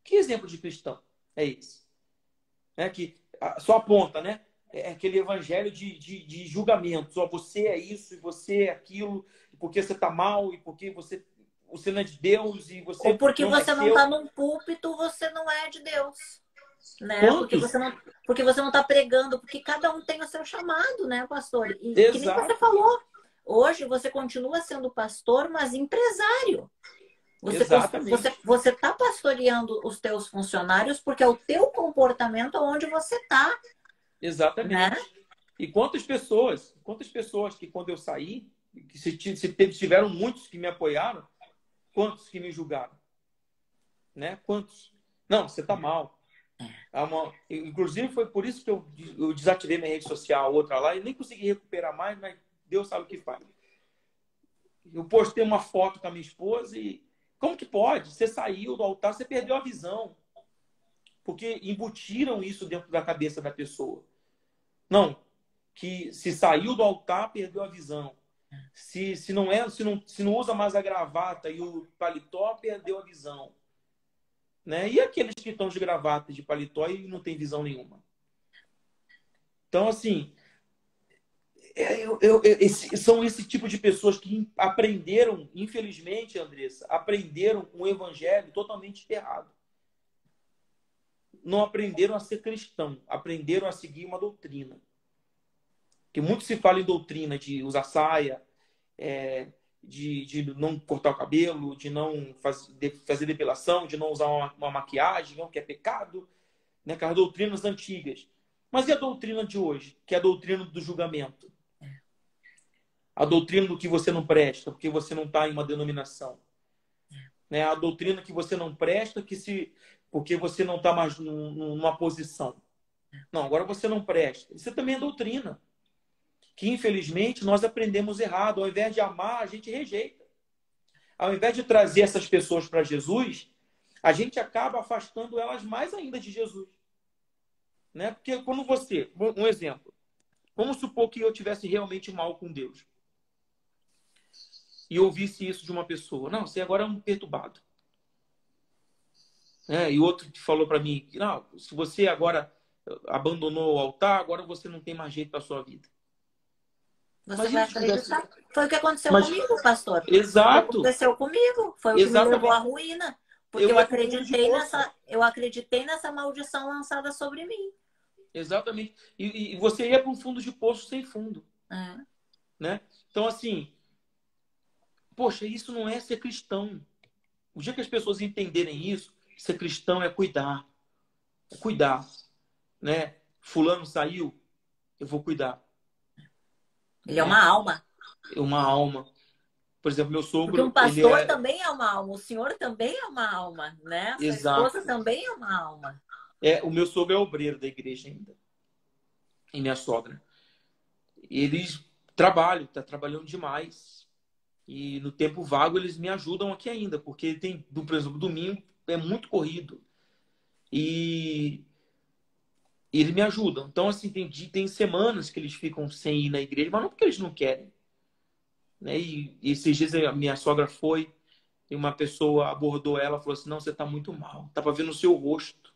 [SPEAKER 2] Que exemplo de cristão é esse? É que só aponta, né? É aquele evangelho de julgamento. Só você é isso e você é aquilo, porque você está mal e porque você não é de Deus e
[SPEAKER 1] Ou
[SPEAKER 2] você
[SPEAKER 1] porque
[SPEAKER 2] não
[SPEAKER 1] você não
[SPEAKER 2] nasceu.
[SPEAKER 1] está num púlpito, você não é de Deus, né?
[SPEAKER 2] Quantos?
[SPEAKER 1] Porque você não está pregando, porque cada um tem o seu chamado, né, pastor? E que nem você
[SPEAKER 2] Exato,
[SPEAKER 1] falou, hoje você continua sendo pastor, mas empresário.
[SPEAKER 2] exatamente,
[SPEAKER 1] Você está pastoreando os teus funcionários porque é o teu comportamento onde você está, né?
[SPEAKER 2] exatamente. E quantas pessoas que quando eu saí, que tiveram muitos que me apoiaram, quantos que me julgaram? Né? Quantos? Não, você está mal. Inclusive, foi por isso que eu desativei minha rede social, outra lá, e nem consegui recuperar mais, mas Deus sabe o que faz. Eu postei uma foto com a minha esposa e como que pode? Você saiu do altar, você perdeu a visão. Porque embutiram isso dentro da cabeça da pessoa. Não, que se saiu do altar, perdeu a visão. Se não usa mais a gravata e o paletó, perdeu a visão. Né? E aqueles que estão de gravata, de paletó e não tem visão nenhuma. Então, assim, são esse tipo de pessoas que aprenderam, infelizmente, Andressa, aprenderam um evangelho totalmente errado. Não aprenderam a ser cristão, aprenderam a seguir uma doutrina. Que muito se fala em doutrina de usar saia, de não cortar o cabelo, de não fazer depilação, de não usar uma maquiagem, não, que é pecado, né? Aquelas doutrinas antigas. Mas e a doutrina de hoje, que é a doutrina do julgamento? A doutrina do que você não presta, porque você não está em uma denominação. Né? A doutrina que você não presta, porque você não está mais numa posição. Não, agora você não presta. Isso também é doutrina. Que, infelizmente, nós aprendemos errado. Ao invés de amar, a gente rejeita. Ao invés de trazer essas pessoas para Jesus, a gente acaba afastando elas mais ainda de Jesus. Né? Porque quando você... Um exemplo. Vamos supor que eu tivesse realmente mal com Deus. E ouvisse isso de uma pessoa. Não, você agora é um perturbado. E outro que falou para mim, não, se você agora abandonou o altar, agora você não tem mais jeito para a sua vida.
[SPEAKER 1] Você vai acreditar. Foi o que aconteceu
[SPEAKER 2] Mas,
[SPEAKER 1] comigo, pastor.
[SPEAKER 2] exato.
[SPEAKER 1] Foi o que aconteceu comigo. Foi o que me levou à ruína. Porque eu acreditei nessa maldição lançada sobre mim.
[SPEAKER 2] Exatamente. E você ia para um fundo de poço sem fundo. Né? Então, assim, poxa, isso não é ser cristão. O dia que as pessoas entenderem isso, ser cristão é cuidar. É cuidar. Né? Fulano saiu, eu vou cuidar.
[SPEAKER 1] Ele é uma alma.
[SPEAKER 2] É uma alma. Por exemplo, meu sogro...
[SPEAKER 1] Porque um pastor também é uma alma. O senhor também é uma alma, né? Sua esposa também é uma alma.
[SPEAKER 2] O meu sogro é obreiro da igreja ainda. E minha sogra. Eles tá trabalhando demais. E no tempo vago eles me ajudam aqui ainda, porque por exemplo, domingo é muito corrido. E eles me ajudam. Então, assim, tem semanas que eles ficam sem ir na igreja, mas não porque eles não querem. Né? E esses dias a minha sogra foi e uma pessoa abordou ela e falou assim, não, você está muito mal. Tá para ver no seu rosto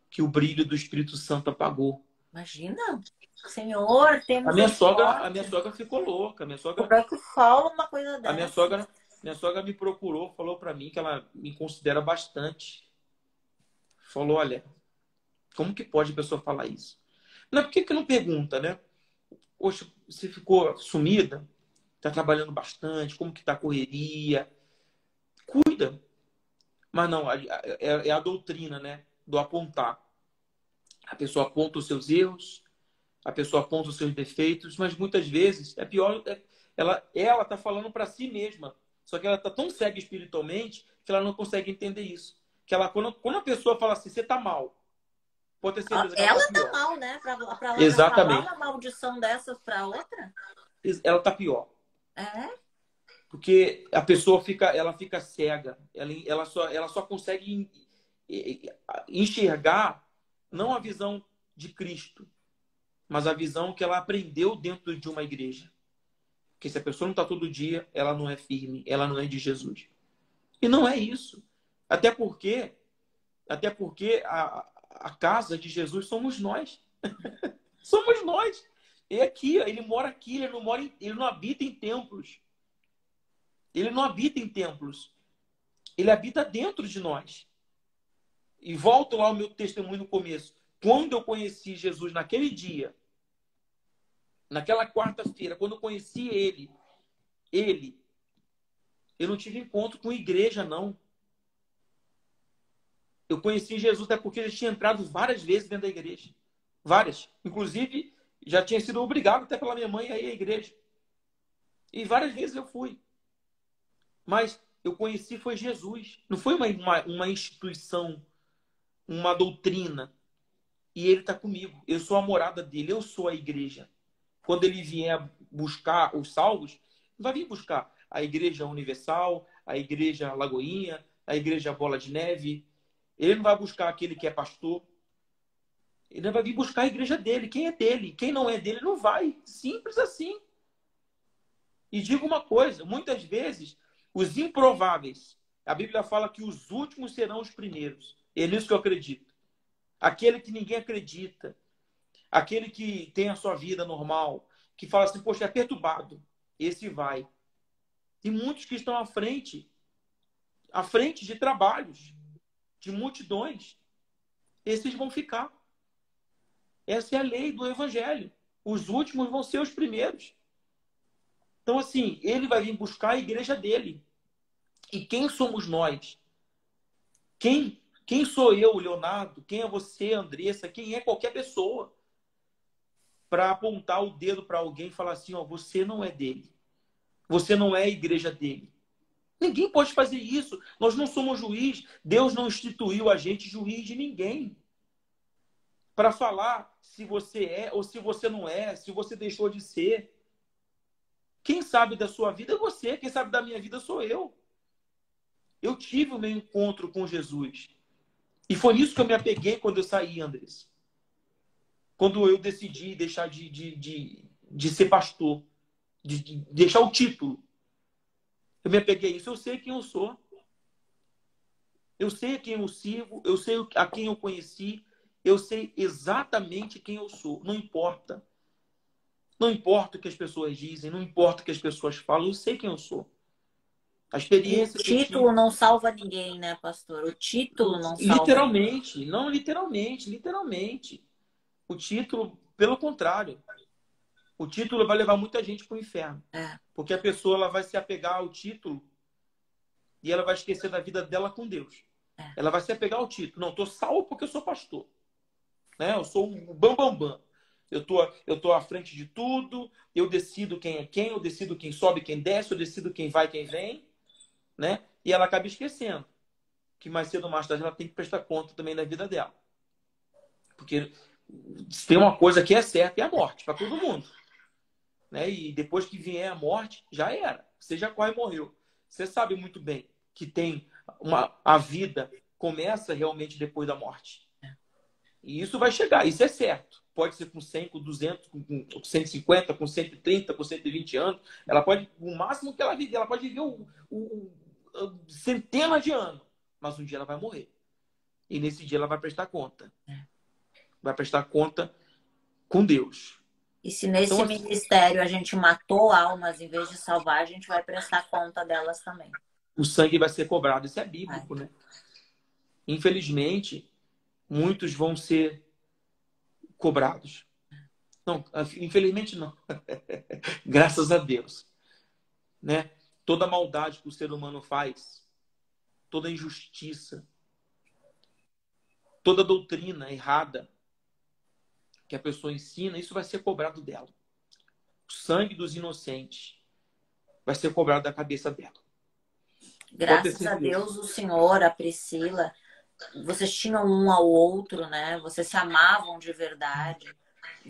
[SPEAKER 2] que o brilho do Espírito Santo apagou.
[SPEAKER 1] Imagina, Senhor, tem
[SPEAKER 2] A minha sogra ficou louca.
[SPEAKER 1] Como é que fala uma coisa dessa?
[SPEAKER 2] Minha sogra me procurou, falou para mim que ela me considera bastante. Falou, olha, como que pode a pessoa falar isso? Não, por que não pergunta, né? Poxa, você ficou sumida? Tá trabalhando bastante? Como que tá a correria? Cuida. Mas não, é a doutrina, né? Do apontar. A pessoa aponta os seus erros, a pessoa aponta os seus defeitos, mas muitas vezes é pior, ela está falando para si mesma. Só que ela está tão cega espiritualmente que ela não consegue entender isso. Que ela, quando a pessoa fala assim, você está mal, pode ter certeza que ela está
[SPEAKER 1] Ela tá
[SPEAKER 2] pior.
[SPEAKER 1] mal, né? Pra ela já falar
[SPEAKER 2] Exatamente.
[SPEAKER 1] uma maldição dessas pra outra.
[SPEAKER 2] Ela está pior.
[SPEAKER 1] É.
[SPEAKER 2] Porque a pessoa fica cega. Ela só consegue enxergar não a visão de Cristo, mas a visão que ela aprendeu dentro de uma igreja. Porque se a pessoa não está todo dia, ela não é firme, ela não é de Jesus. E não é isso. Até porque, a casa de Jesus somos nós. Somos nós. É aqui, ele mora aqui, ele não habita em templos. Ele não habita em templos. Ele habita dentro de nós. E volto lá ao meu testemunho no começo. Quando eu conheci Jesus naquele dia, naquela quarta-feira, quando eu conheci ele, eu não tive encontro com igreja, não. Eu conheci Jesus até porque ele tinha entrado várias vezes dentro da igreja. Várias. Inclusive, já tinha sido obrigado até pela minha mãe a ir à igreja. E várias vezes eu fui. Mas eu conheci foi Jesus. Não foi uma instituição, uma doutrina. E ele está comigo. Eu sou a morada dele. Eu sou a igreja. Quando ele vier buscar os salvos, vai vir buscar a Igreja Universal, a Igreja Lagoinha, a Igreja Bola de Neve. Ele não vai buscar aquele que é pastor. Ele vai vir buscar a igreja dele. Quem é dele? Quem não é dele não vai. Simples assim. E digo uma coisa, muitas vezes, os improváveis, a Bíblia fala que os últimos serão os primeiros. É nisso que eu acredito. Aquele que ninguém acredita, aquele que tem a sua vida normal, que fala assim, poxa, é perturbado, esse vai. E muitos que estão à frente de trabalhos, de multidões, esses vão ficar. Essa é a lei do evangelho. Os últimos vão ser os primeiros. Então, assim, ele vai vir buscar a igreja dele. E quem somos nós? Quem sou eu, Leonardo? Quem é você, Andressa? Quem é qualquer pessoa? Para apontar o dedo para alguém e falar assim, ó, você não é dele. Você não é a igreja dele. Ninguém pode fazer isso. Nós não somos juiz. Deus não instituiu a gente juiz de ninguém. Para falar se você é ou se você não é, se você deixou de ser. Quem sabe da sua vida é você. Quem sabe da minha vida sou eu. Eu tive o meu encontro com Jesus. E foi nisso que eu me apeguei quando eu saí, Andrés. Quando eu decidi deixar de ser pastor. De deixar o título. Eu me apeguei a isso. Eu sei quem eu sou. Eu sei a quem eu sirvo. Eu sei a quem eu conheci. Eu sei exatamente quem eu sou. Não importa. Não importa o que as pessoas dizem. Não importa o que as pessoas falam. Eu sei quem eu sou. A
[SPEAKER 1] E o
[SPEAKER 2] experiência que eu
[SPEAKER 1] título
[SPEAKER 2] tive.
[SPEAKER 1] não salva ninguém, né, pastor? O título não salva ninguém.
[SPEAKER 2] Literalmente. Não literalmente. Literalmente. O título, pelo contrário. O título vai levar muita gente para o inferno.
[SPEAKER 1] É.
[SPEAKER 2] Porque a pessoa ela vai se apegar ao título e ela vai esquecer da vida dela com Deus.
[SPEAKER 1] É.
[SPEAKER 2] Ela vai se apegar ao título. Não, estou salvo porque eu sou pastor. Né? Eu sou o bambambam. Bam, bam. Eu tô à frente de tudo. Eu decido quem é quem. Eu decido quem sobe, quem desce. Eu decido quem vai, quem vem. Né? E ela acaba esquecendo que mais cedo ou mais tarde ela tem que prestar conta também da vida dela. Porque se tem uma coisa que é certa, é a morte para todo mundo. Né? E depois que vier a morte, já era. Você já quase morreu. Você sabe muito bem que tem a vida começa realmente depois da morte. E isso vai chegar, isso é certo. Pode ser com 100, com 200, com 150, com 130, com 120 anos. Ela pode, o máximo que ela viver, ela pode viver centenas de anos. Mas um dia ela vai morrer. E nesse dia ela vai prestar conta. Vai prestar conta com Deus.
[SPEAKER 1] E se nesse
[SPEAKER 2] Então, assim,
[SPEAKER 1] ministério a gente matou almas em vez de salvar, a gente vai prestar conta delas também.
[SPEAKER 2] o sangue vai ser cobrado. Isso é
[SPEAKER 1] Vai.
[SPEAKER 2] bíblico, né? Infelizmente, muitos vão ser cobrados. Não, infelizmente não. Graças a Deus. Né? Toda maldade que o ser humano faz, toda injustiça, toda doutrina errada que a pessoa ensina, isso vai ser cobrado dela. O sangue dos inocentes vai ser cobrado da cabeça dela. Pode ter
[SPEAKER 1] Graças a
[SPEAKER 2] certeza.
[SPEAKER 1] Deus, o senhor, a Priscila, vocês tinham um ao outro, né? Vocês se amavam de verdade.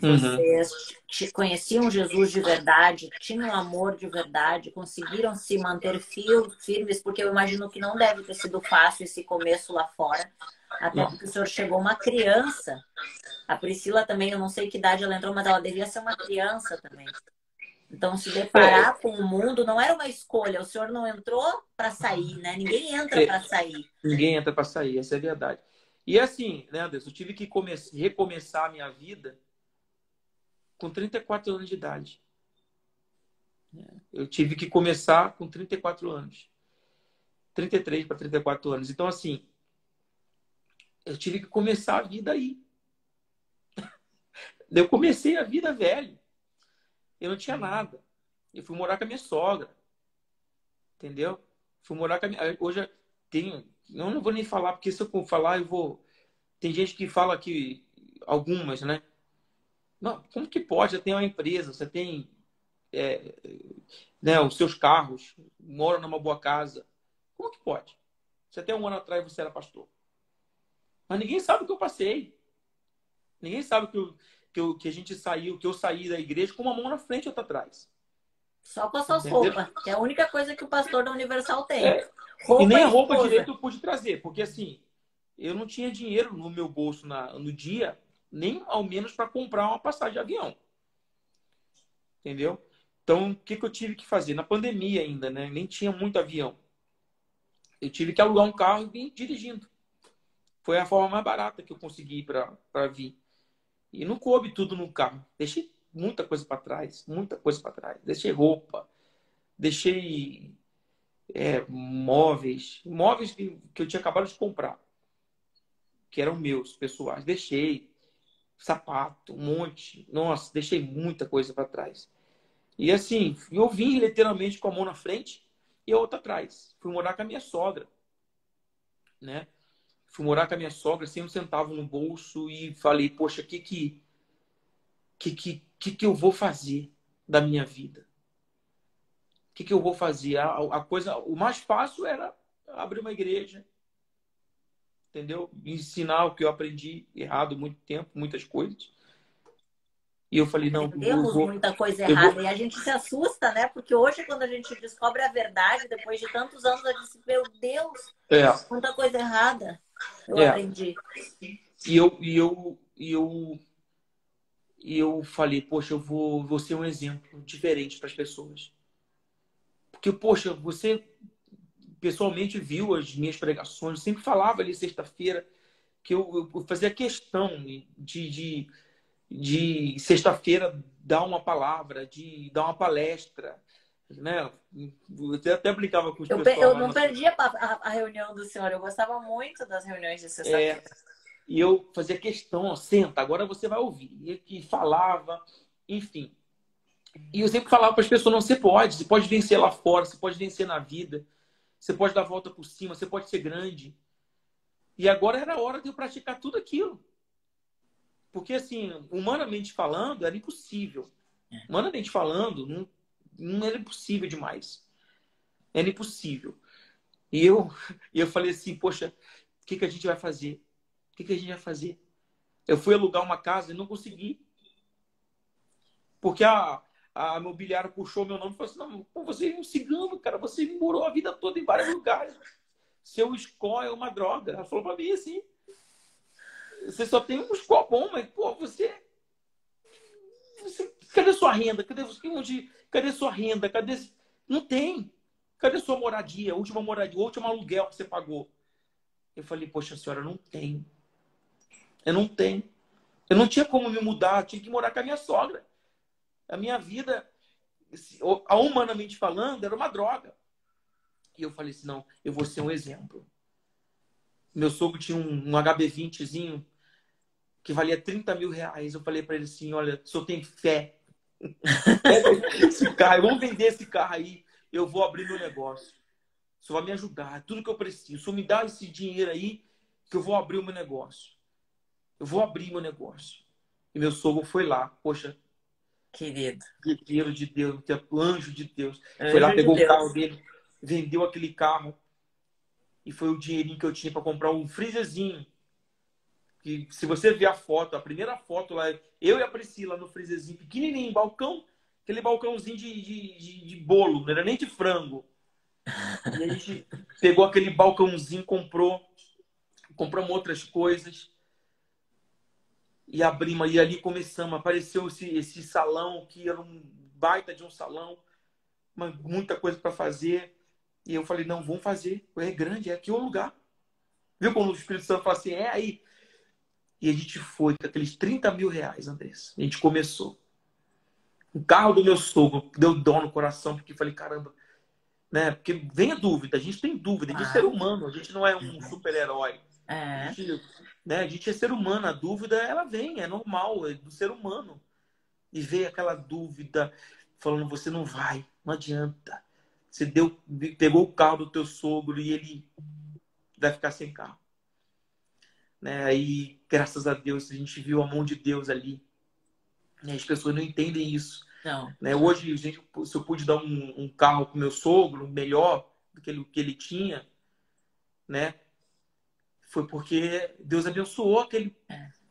[SPEAKER 2] Uhum.
[SPEAKER 1] Vocês conheciam Jesus de verdade, tinham amor de verdade, conseguiram se manter firmes, porque eu imagino que não deve ter sido fácil esse começo lá fora, até
[SPEAKER 2] Não.
[SPEAKER 1] porque o senhor chegou uma criança. A Priscila também, eu não sei que idade ela entrou, mas ela devia ser uma criança também. Então, se
[SPEAKER 2] É,
[SPEAKER 1] deparar com o mundo não era uma escolha. O senhor não entrou para sair, né? Ninguém entra
[SPEAKER 2] é,
[SPEAKER 1] para sair.
[SPEAKER 2] ninguém entra para sair, essa é a verdade. E assim, né, Anderson, eu tive que recomeçar a minha vida com 34 anos de idade. Eu tive que começar com 34 anos. 33 para 34 anos. Então, assim, eu tive que começar a vida aí. Eu comecei a vida velho. Eu não tinha nada. Eu fui morar com a minha sogra. Entendeu? Fui morar com a minha... Hoje tem... Eu não vou nem falar, porque se eu falar, eu vou... Tem gente que fala que... Algumas, né? Não, como que pode? Você tem uma empresa, você tem é, né, os seus carros, mora numa boa casa. Como que pode? Você até um ano atrás você era pastor. Mas ninguém sabe o que eu passei. Ninguém sabe que a gente saiu, que eu saí da igreja com uma mão na frente e outra atrás.
[SPEAKER 1] Só com as suas
[SPEAKER 2] Entendeu?
[SPEAKER 1] roupas, que é a única coisa que o pastor da Universal tem.
[SPEAKER 2] É, e
[SPEAKER 1] Roupa
[SPEAKER 2] nem a
[SPEAKER 1] e
[SPEAKER 2] roupa
[SPEAKER 1] esposa.
[SPEAKER 2] direito eu pude trazer, porque assim, eu não tinha dinheiro no meu bolso no dia, nem ao menos para comprar uma passagem de avião. Entendeu? Então, o que eu tive que fazer? Na pandemia ainda, né? Nem tinha muito avião. Eu tive que alugar um carro e vir dirigindo. Foi a forma mais barata que eu consegui para vir. E não coube tudo no carro. Deixei muita coisa para trás, muita coisa para trás. Deixei roupa, deixei móveis que eu tinha acabado de comprar, que eram meus, pessoais. Deixei sapato, um monte. Nossa, deixei muita coisa para trás. E assim, eu vim literalmente com a mão na frente e a outra atrás. Fui morar com a minha sogra, né? Fui morar com a minha sogra, sem um centavo no bolso e falei, poxa, que eu vou fazer da minha vida? Que eu vou fazer? A coisa, o mais fácil era abrir uma igreja, entendeu? Ensinar o que eu aprendi errado há muito tempo, muitas coisas. E eu falei, não,
[SPEAKER 1] Aprendemos muita coisa
[SPEAKER 2] eu vou,
[SPEAKER 1] errada e a gente se assusta, né? Porque hoje, quando a gente descobre a verdade, depois de tantos anos, a gente diz, meu Deus,
[SPEAKER 2] é,
[SPEAKER 1] quanta coisa errada eu
[SPEAKER 2] é.
[SPEAKER 1] aprendi.
[SPEAKER 2] E eu falei, poxa, vou ser um exemplo diferente para as pessoas. Porque, poxa, você pessoalmente viu as minhas pregações, eu sempre falava ali sexta-feira que eu fazia questão de sexta-feira dar uma palavra, de dar uma palestra, né? Eu até brincava com os pessoal
[SPEAKER 1] Eu
[SPEAKER 2] lá
[SPEAKER 1] não
[SPEAKER 2] na
[SPEAKER 1] perdi a reunião do senhor, eu gostava muito das reuniões de
[SPEAKER 2] é,
[SPEAKER 1] sexta-feira.
[SPEAKER 2] e eu fazia questão, ó, senta, agora você vai ouvir. E que falava, enfim. E eu sempre falava para as pessoas, não, você pode vencer lá fora, você pode vencer na vida, você pode dar a volta por cima, você pode ser grande. E agora era a hora de eu praticar tudo aquilo. Porque, assim, humanamente falando, era impossível. Humanamente falando, não era impossível demais. Era impossível. E eu, e eu falei assim, poxa, o que a gente vai fazer? O que a gente vai fazer? Eu fui alugar uma casa e não consegui. Porque a imobiliária puxou meu nome e falou assim, não, pô, você é um cigano, cara, você morou a vida toda em vários lugares. Seu score é uma droga. Ela falou pra mim assim, você só tem um score bom, mas, pô, cadê sua renda? Cadê sua renda? Não tem. Cadê sua moradia? Moradia, último aluguel que você pagou? Eu falei, poxa senhora, não tem. Eu não tenho. Eu não tinha como me mudar, eu tinha que morar com a minha sogra. A minha vida, humanamente falando, era uma droga. E eu falei assim, não, eu vou ser um exemplo. Meu sogro tinha um HB20zinho que valia R$ 30.000. Eu falei para ele assim, olha, se eu tenho fé, esse carro, vamos vender esse carro aí, eu vou abrir meu negócio. Isso vai me ajudar, tudo que eu preciso. Só me dá esse dinheiro aí que eu vou abrir o meu negócio. Eu vou abrir meu negócio. E meu sogro foi lá. Poxa,
[SPEAKER 1] Querido.
[SPEAKER 2] guerreiro de Deus, anjo de Deus. Foi lá,
[SPEAKER 1] Anjo de
[SPEAKER 2] pegou o carro
[SPEAKER 1] Deus.
[SPEAKER 2] dele, vendeu aquele carro. E foi o dinheirinho que eu tinha para comprar um freezerzinho. Que se você ver a foto, a primeira foto lá, eu e a Priscila no freezerzinho, pequenininho, balcão, aquele balcãozinho de bolo, não era nem de frango. E a gente pegou aquele balcãozinho, compramos outras coisas e abrimos. E ali começamos. Apareceu esse salão, que era um baita de um salão, muita coisa para fazer. E eu falei, não, vamos fazer. É grande, é aqui o lugar. Viu como o Espírito Santo fala assim, é aí. E a gente foi com aqueles 30 mil reais, Andressa. A gente começou. O carro do meu sogro deu dó no coração, porque falei, caramba, né? Porque vem a dúvida, a gente tem dúvida, a gente é ser
[SPEAKER 1] Claro.
[SPEAKER 2] humano, a gente não é um super-herói. A
[SPEAKER 1] É.
[SPEAKER 2] gente, né, a gente é ser humano, a dúvida ela vem, é normal, é do ser humano. E veio aquela dúvida, falando, você não vai, não adianta. Você pegou o carro do teu sogro e ele vai ficar sem carro. Né? Aí, graças a Deus, a gente viu a mão de Deus ali. E as pessoas não entendem isso.
[SPEAKER 1] Não.
[SPEAKER 2] Né? Hoje, se eu pude dar um carro para o meu sogro, melhor do que ele tinha, né? Foi porque Deus abençoou aquele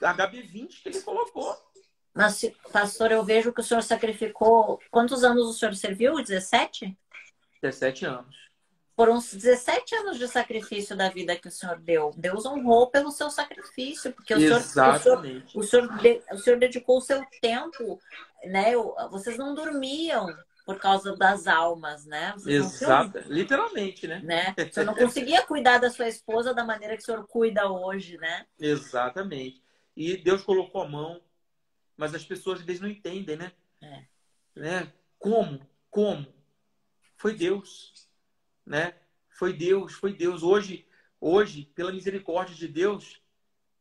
[SPEAKER 2] HB20 que ele colocou.
[SPEAKER 1] Mas, pastor, eu vejo que o senhor sacrificou. Quantos anos o senhor serviu? 17?
[SPEAKER 2] 17 anos.
[SPEAKER 1] Foram uns 17 anos de sacrifício da vida que o senhor deu. Deus honrou pelo seu sacrifício, porque
[SPEAKER 2] Exatamente.
[SPEAKER 1] o senhor dedicou o seu tempo, né? Vocês não dormiam por causa das almas, né? Vocês não tinham,
[SPEAKER 2] Exato. Literalmente, né?
[SPEAKER 1] né? O senhor não conseguia cuidar da sua esposa da maneira que o senhor cuida hoje, né?
[SPEAKER 2] Exatamente. E Deus colocou a mão, mas as pessoas às vezes não entendem, né?
[SPEAKER 1] É.
[SPEAKER 2] Né? Como? Como? Foi Deus, né? Foi Deus, foi Deus. Hoje, pela misericórdia de Deus,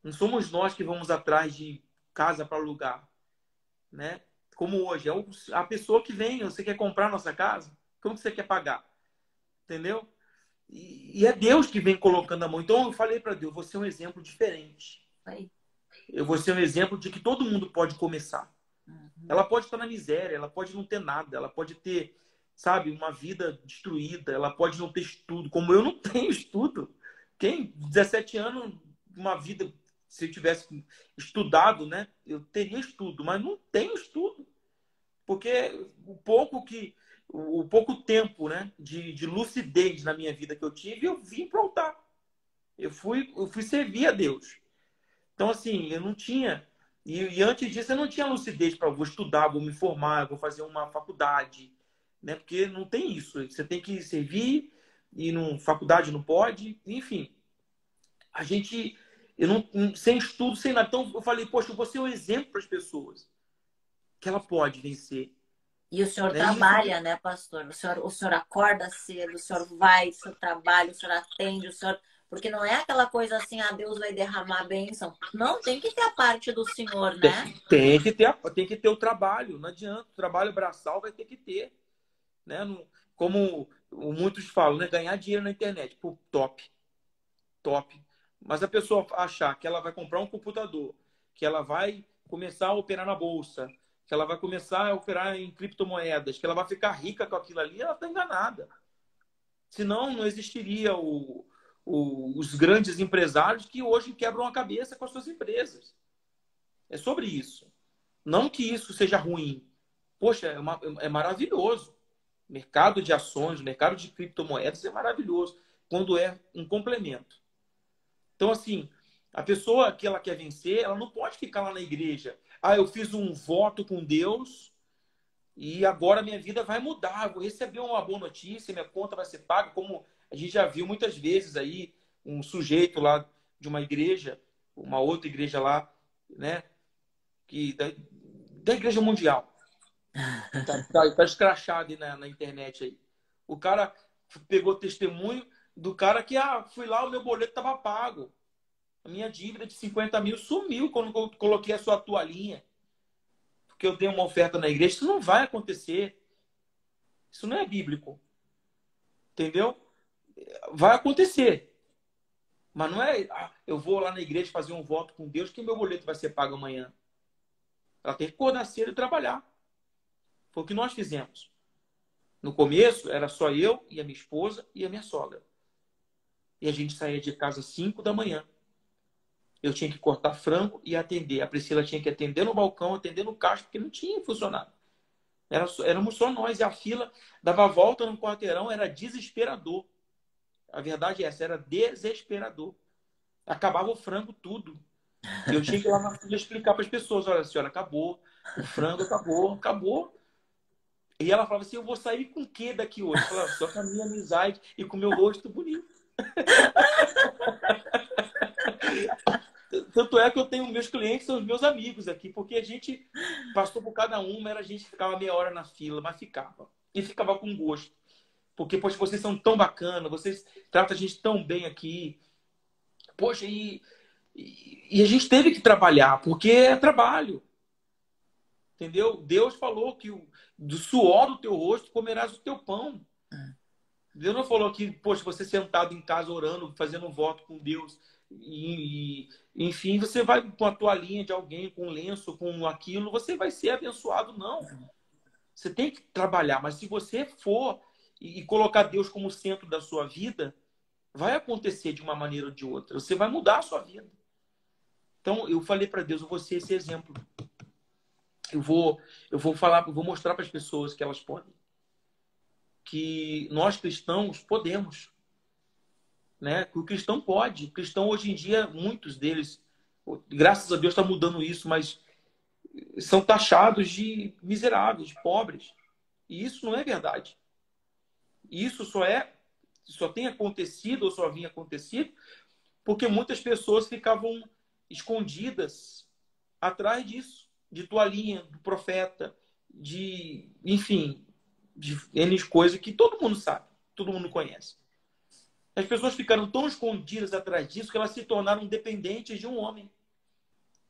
[SPEAKER 2] não somos nós que vamos atrás de casa para alugar, né? Como hoje, é a pessoa que vem, você quer comprar a nossa casa? Como que você quer pagar? Entendeu? E é Deus que vem colocando a mão. Então eu falei para Deus, você é um exemplo diferente.
[SPEAKER 1] Aí.
[SPEAKER 2] Eu vou ser um exemplo de que todo mundo pode começar.
[SPEAKER 1] Uhum.
[SPEAKER 2] Ela pode estar na miséria, ela pode não ter nada, ela pode ter, sabe, uma vida destruída, ela pode não ter estudo, como eu não tenho estudo. Quem, 17 anos, uma vida, se eu tivesse estudado, né, eu teria estudo, mas não tenho estudo. Porque o pouco tempo, né, de lucidez na minha vida que eu tive, eu vim para o altar. Eu fui servir a Deus. Então, assim, eu não tinha. E antes disso, eu não tinha lucidez para vou estudar, vou me formar, vou fazer uma faculdade. Né? Porque não tem isso. Você tem que servir e faculdade não pode. Enfim, a gente. Eu não, sem estudo, sem nada. Então, eu falei, poxa, eu vou ser um exemplo para as pessoas que ela pode vencer.
[SPEAKER 1] E o senhor
[SPEAKER 2] Né? E isso,
[SPEAKER 1] trabalha, né, pastor? O senhor acorda cedo, o senhor vai, o senhor trabalha, o senhor atende, o senhor. Porque não é aquela coisa assim, ah, Deus vai derramar a bênção. Não, tem que ter a parte do senhor, né?
[SPEAKER 2] tem que ter o trabalho, não adianta. O trabalho braçal vai ter que ter. Né? Como muitos falam, né? Ganhar dinheiro na internet. Pô, top. Top. Mas a pessoa achar que ela vai comprar um computador, que ela vai começar a operar na bolsa, que ela vai começar a operar em criptomoedas, que ela vai ficar rica com aquilo ali, ela está enganada. Senão, não existiria os grandes empresários que hoje quebram a cabeça com as suas empresas. É sobre isso. Não que isso seja ruim. Poxa, é maravilhoso. Mercado de ações, mercado de criptomoedas é maravilhoso quando é um complemento. Então, assim, a pessoa que ela quer vencer, ela não pode ficar lá na igreja. Ah, eu fiz um voto com Deus e agora minha vida vai mudar. Vou receber uma boa notícia, minha conta vai ser paga. Como a gente já viu muitas vezes aí, um sujeito lá de uma igreja, uma outra igreja lá, né? Da igreja mundial. Tá escrachado aí na internet aí. O cara pegou testemunho do cara que, fui lá, o meu boleto estava pago. A minha dívida de 50 mil sumiu quando eu coloquei a sua toalhinha. Porque eu dei uma oferta na igreja. Isso não vai acontecer. Isso não é bíblico. Entendeu? Vai acontecer. Mas não é, eu vou lá na igreja fazer um voto com Deus que meu boleto vai ser pago amanhã. Ela tem que acordar cedo e trabalhar. Foi o que nós fizemos. No começo, era só eu e a minha esposa e a minha sogra. E a gente saía de casa às 5 da manhã. Eu tinha que cortar frango e atender. A Priscila tinha que atender no balcão, atender no caixa, porque não tinha funcionário. Éramos só nós. E a fila dava a volta no quarteirão, era desesperador. A verdade é essa, era desesperador. Acabava o frango tudo. E eu tinha que ir lá na fila explicar para as pessoas: olha, senhora, acabou. O frango acabou, acabou. E ela falava assim: eu vou sair com o quê daqui hoje? Eu falava: só com a minha amizade e com o meu rosto bonito. Tanto é que eu tenho meus clientes, são os meus amigos aqui, porque a gente passou por cada uma, a gente ficava meia hora na fila, mas ficava. E ficava com gosto. Porque, poxa, vocês são tão bacanas, vocês tratam a gente tão bem aqui. Poxa, e a gente teve que trabalhar, porque é trabalho. Entendeu? Deus falou que do suor do teu rosto comerás o teu pão. Deus não falou que, poxa, você sentado em casa orando, fazendo um voto com Deus, enfim, você vai com a toalhinha de alguém, com um lenço, com aquilo, você vai ser abençoado. Não. Você tem que trabalhar, mas se você for e colocar Deus como centro da sua vida, vai acontecer de uma maneira ou de outra. Você vai mudar a sua vida. Então, eu falei para Deus: eu vou ser esse exemplo. Eu vou falar, eu vou mostrar para as pessoas que elas podem. Que nós cristãos podemos. Né? Que o cristão pode. O cristão, hoje em dia, muitos deles, graças a Deus está mudando isso, mas são taxados de miseráveis, de pobres. E isso não é verdade. Isso só tem acontecido ou só vinha acontecido porque muitas pessoas ficavam escondidas atrás disso, de toalhinha, do profeta, enfim, de N coisas que todo mundo sabe, todo mundo conhece. As pessoas ficaram tão escondidas atrás disso que elas se tornaram dependentes de um homem.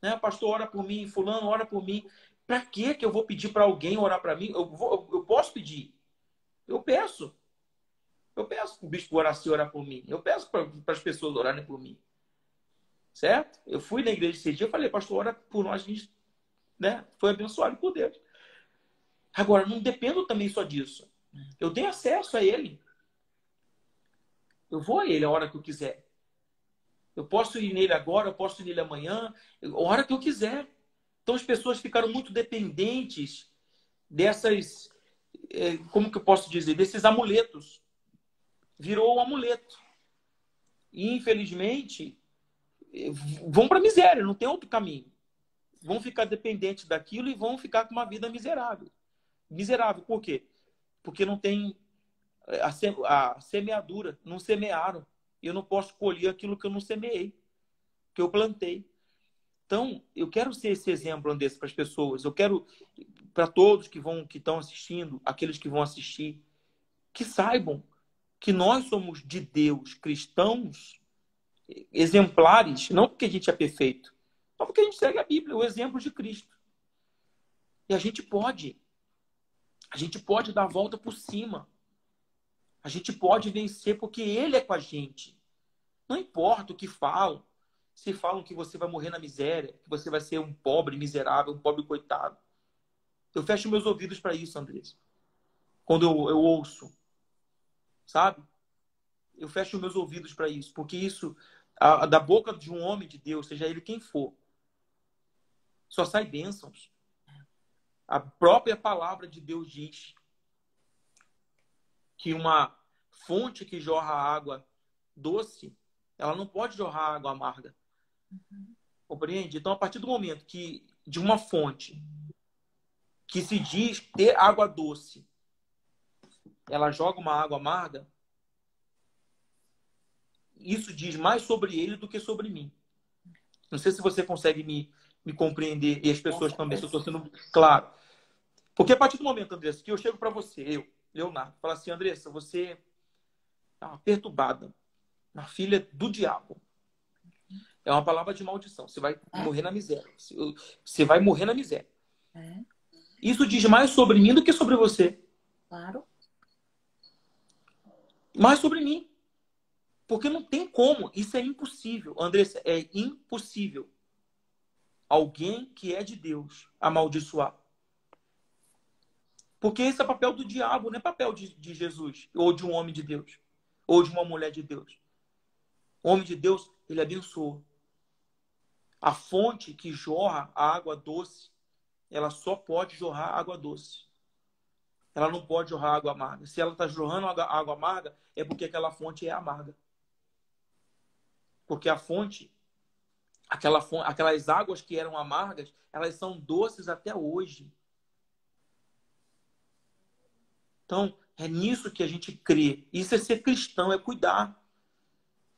[SPEAKER 2] Né? Pastor, ora por mim, fulano, ora por mim. Para que eu vou pedir para alguém orar para mim? Eu posso pedir. Eu peço. Eu peço para o bispo orar por mim. Eu peço para as pessoas orarem por mim. Certo? Eu fui na igreja esse dia e falei: pastor, ora por nós. A gente, né, foi abençoado por Deus. Agora, não dependo também só disso. Eu tenho acesso a ele. Eu vou a ele a hora que eu quiser. Eu posso ir nele agora, eu posso ir nele amanhã, a hora que eu quiser. Então as pessoas ficaram muito dependentes dessas, como que eu posso dizer, desses amuletos. Virou um amuleto. E infelizmente vão para a miséria, não tem outro caminho. Vão ficar dependentes daquilo e vão ficar com uma vida miserável. Miserável, por quê? Porque não tem a semeadura, não semearam. Eu não posso colher aquilo que eu não semeei, que eu plantei. Então, eu quero ser esse exemplo, Andressa, para as pessoas. Eu quero, para todos que estão assistindo, aqueles que vão assistir, que saibam que nós somos de Deus, cristãos, exemplares, não porque a gente é perfeito, mas porque a gente segue a Bíblia, o exemplo de Cristo. E a gente pode dar a volta por cima. A gente pode vencer porque Ele é com a gente. Não importa o que falam. Se falam que você vai morrer na miséria, que você vai ser um pobre miserável, um pobre coitado. Eu fecho meus ouvidos para isso, Andrés. Quando eu ouço, sabe? Eu fecho meus ouvidos para isso, porque isso, da boca de um homem de Deus, seja ele quem for, só sai bênçãos. A própria palavra de Deus diz que uma fonte que jorra água doce, ela não pode jorrar água amarga. Compreende? Então, a partir do momento que de uma fonte que se diz ter água doce, ela joga uma água amarga, isso diz mais sobre ele do que sobre mim. Não sei se você consegue me compreender e as pessoas também, se eu estou sendo claro. Porque a partir do momento, Andressa, que eu chego para você, Leonardo, falo assim: Andressa, você é uma perturbada, uma filha do diabo. É uma palavra de maldição. Você vai morrer na miséria. Você vai morrer na miséria. Isso diz mais sobre mim do que sobre você.
[SPEAKER 1] Claro.
[SPEAKER 2] Mais sobre mim. Porque não tem como. Isso é impossível. Andressa, é impossível. alguém que é de Deus amaldiçoar. Porque esse é o papel do diabo, não é papel de Jesus, ou de um homem de Deus, ou de uma mulher de Deus. O homem de Deus, ele abençoa. A fonte que jorra a água doce, ela só pode jorrar água doce. Ela não pode jorrar água amarga. Se ela está jorrando água amarga, é porque aquela fonte é amarga. Porque a fonte, aquelas águas que eram amargas, elas são doces até hoje. Então, é nisso que a gente crê. Isso é ser cristão, é cuidar.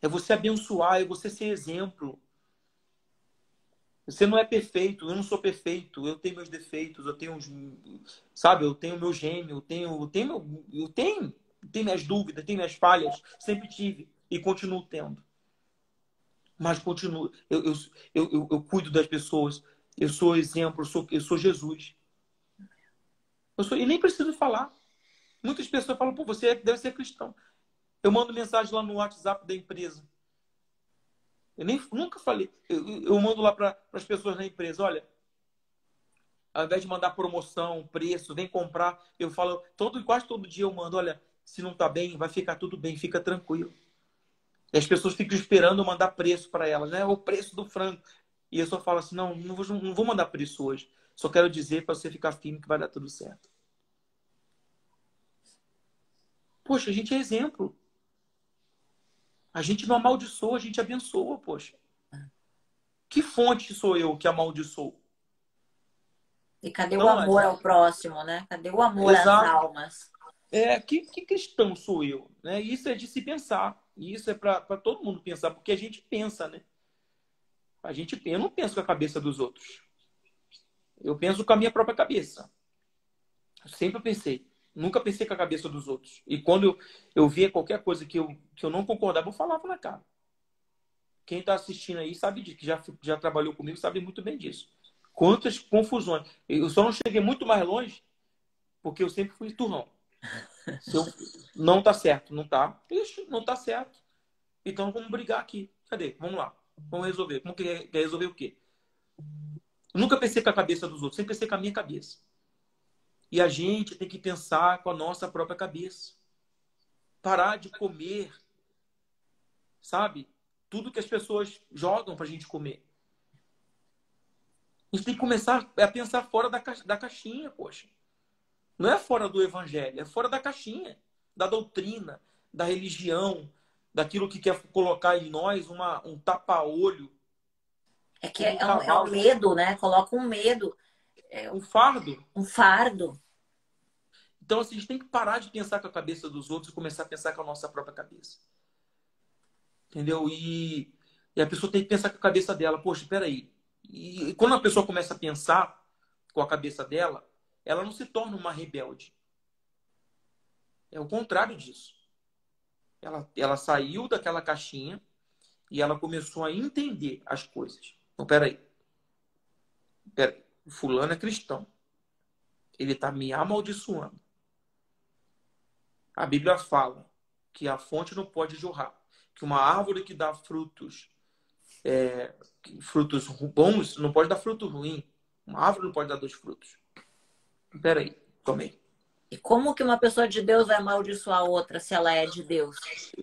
[SPEAKER 2] É você abençoar, é você ser exemplo. Você não é perfeito, eu não sou perfeito, eu tenho meus defeitos, eu tenho, sabe, eu tenho meu gêmeo, eu tenho minhas dúvidas, tenho minhas falhas, sempre tive e continuo tendo. Mas continuo, eu cuido das pessoas, eu sou exemplo, eu sou Jesus. E nem preciso falar. Muitas pessoas falam, pô, você deve ser cristão. Eu mando mensagem lá no WhatsApp da empresa. Nunca falei. Eu mando lá para as pessoas na empresa, olha, ao invés de mandar promoção, preço, vem comprar, eu falo, quase todo dia eu mando, olha, se não tá bem, vai ficar tudo bem, fica tranquilo. E as pessoas ficam esperando eu mandar preço para elas, né? O preço do frango. E eu só falo assim, não vou mandar preço hoje. Só quero dizer para você ficar firme que vai dar tudo certo. Poxa, a gente é exemplo. A gente não amaldiçoa, a gente abençoa, poxa. Que fonte sou eu que amaldiçoo?
[SPEAKER 1] E cadê o
[SPEAKER 2] Não,
[SPEAKER 1] amor ao próximo, né? Cadê o amor às
[SPEAKER 2] exato.
[SPEAKER 1] almas?
[SPEAKER 2] Que cristão sou eu? Né? Isso é de se pensar. E isso é para todo mundo pensar, porque a gente pensa, né? Eu não penso com a cabeça dos outros. Eu penso com a minha própria cabeça. Eu sempre pensei. Nunca pensei com a cabeça dos outros. E quando eu via qualquer coisa que eu não concordava, eu falava na cara. Quem está assistindo aí sabe disso, que já trabalhou comigo, sabe muito bem disso. Quantas confusões. Eu só não cheguei muito mais longe porque eu sempre fui turrão. Se eu, não tá certo, não tá. Ixi, não tá certo. Então vamos brigar aqui. Cadê? Vamos lá. Vamos resolver. Como que quer resolver o quê? Eu nunca pensei com a cabeça dos outros, sempre pensei com a minha cabeça. E a gente tem que pensar com a nossa própria cabeça. Parar de comer, sabe? Tudo que as pessoas jogam pra gente comer. A gente tem que começar a pensar fora da caixinha, poxa. Não é fora do evangelho, é fora da caixinha, da doutrina, da religião, daquilo que quer colocar em nós um tapa-olho.
[SPEAKER 1] É que é um medo, né? Coloca um medo.
[SPEAKER 2] Um fardo.
[SPEAKER 1] Um fardo.
[SPEAKER 2] Então, assim, a gente tem que parar de pensar com a cabeça dos outros e começar a pensar com a nossa própria cabeça. Entendeu? E a pessoa tem que pensar com a cabeça dela. Poxa, peraí. E quando a pessoa começa a pensar com a cabeça dela, ela não se torna uma rebelde. É o contrário disso. Ela saiu daquela caixinha e ela começou a entender as coisas. Então, peraí. O fulano é cristão. Ele está me amaldiçoando. A Bíblia fala que a fonte não pode jorrar. Que uma árvore que dá frutos bons não pode dar fruto ruim. Uma árvore não pode dar dois frutos. Peraí, tomei.
[SPEAKER 1] E como que uma pessoa de Deus vai amaldiçoar a outra se ela é de Deus?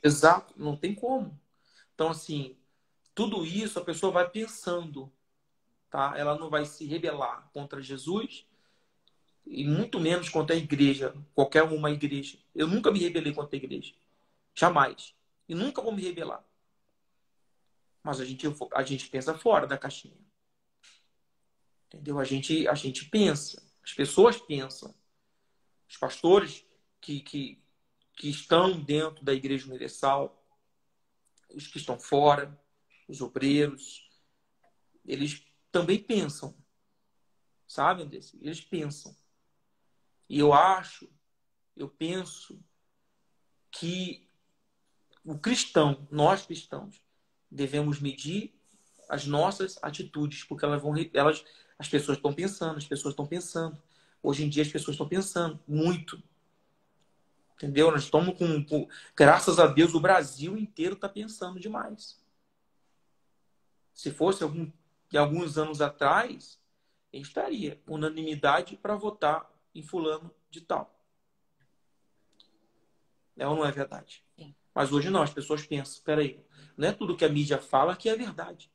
[SPEAKER 2] Exato, não tem como. Então, assim, tudo isso a pessoa vai pensando, tá? Ela não vai se rebelar contra Jesus e muito menos contra a igreja, qualquer uma igreja. Eu nunca me rebelei contra a igreja. Jamais. E nunca vou me rebelar. Mas a gente pensa fora da caixinha. Entendeu? A gente pensa. As pessoas pensam. Os pastores que estão dentro da Igreja Universal, os que estão fora, os obreiros, eles também pensam. Sabe, Andressa? Eles pensam. E eu penso que nós cristãos, devemos medir as nossas atitudes, porque as pessoas estão pensando, as pessoas estão pensando. Hoje em dia as pessoas estão pensando muito. Entendeu? Nós estamos graças a Deus, o Brasil inteiro está pensando demais. Se fosse algum que alguns anos atrás a gente estaria unanimidade para votar em fulano de tal. É ou não é verdade?
[SPEAKER 1] Sim.
[SPEAKER 2] Mas hoje não, as pessoas pensam, peraí, não é tudo que a mídia fala que é verdade.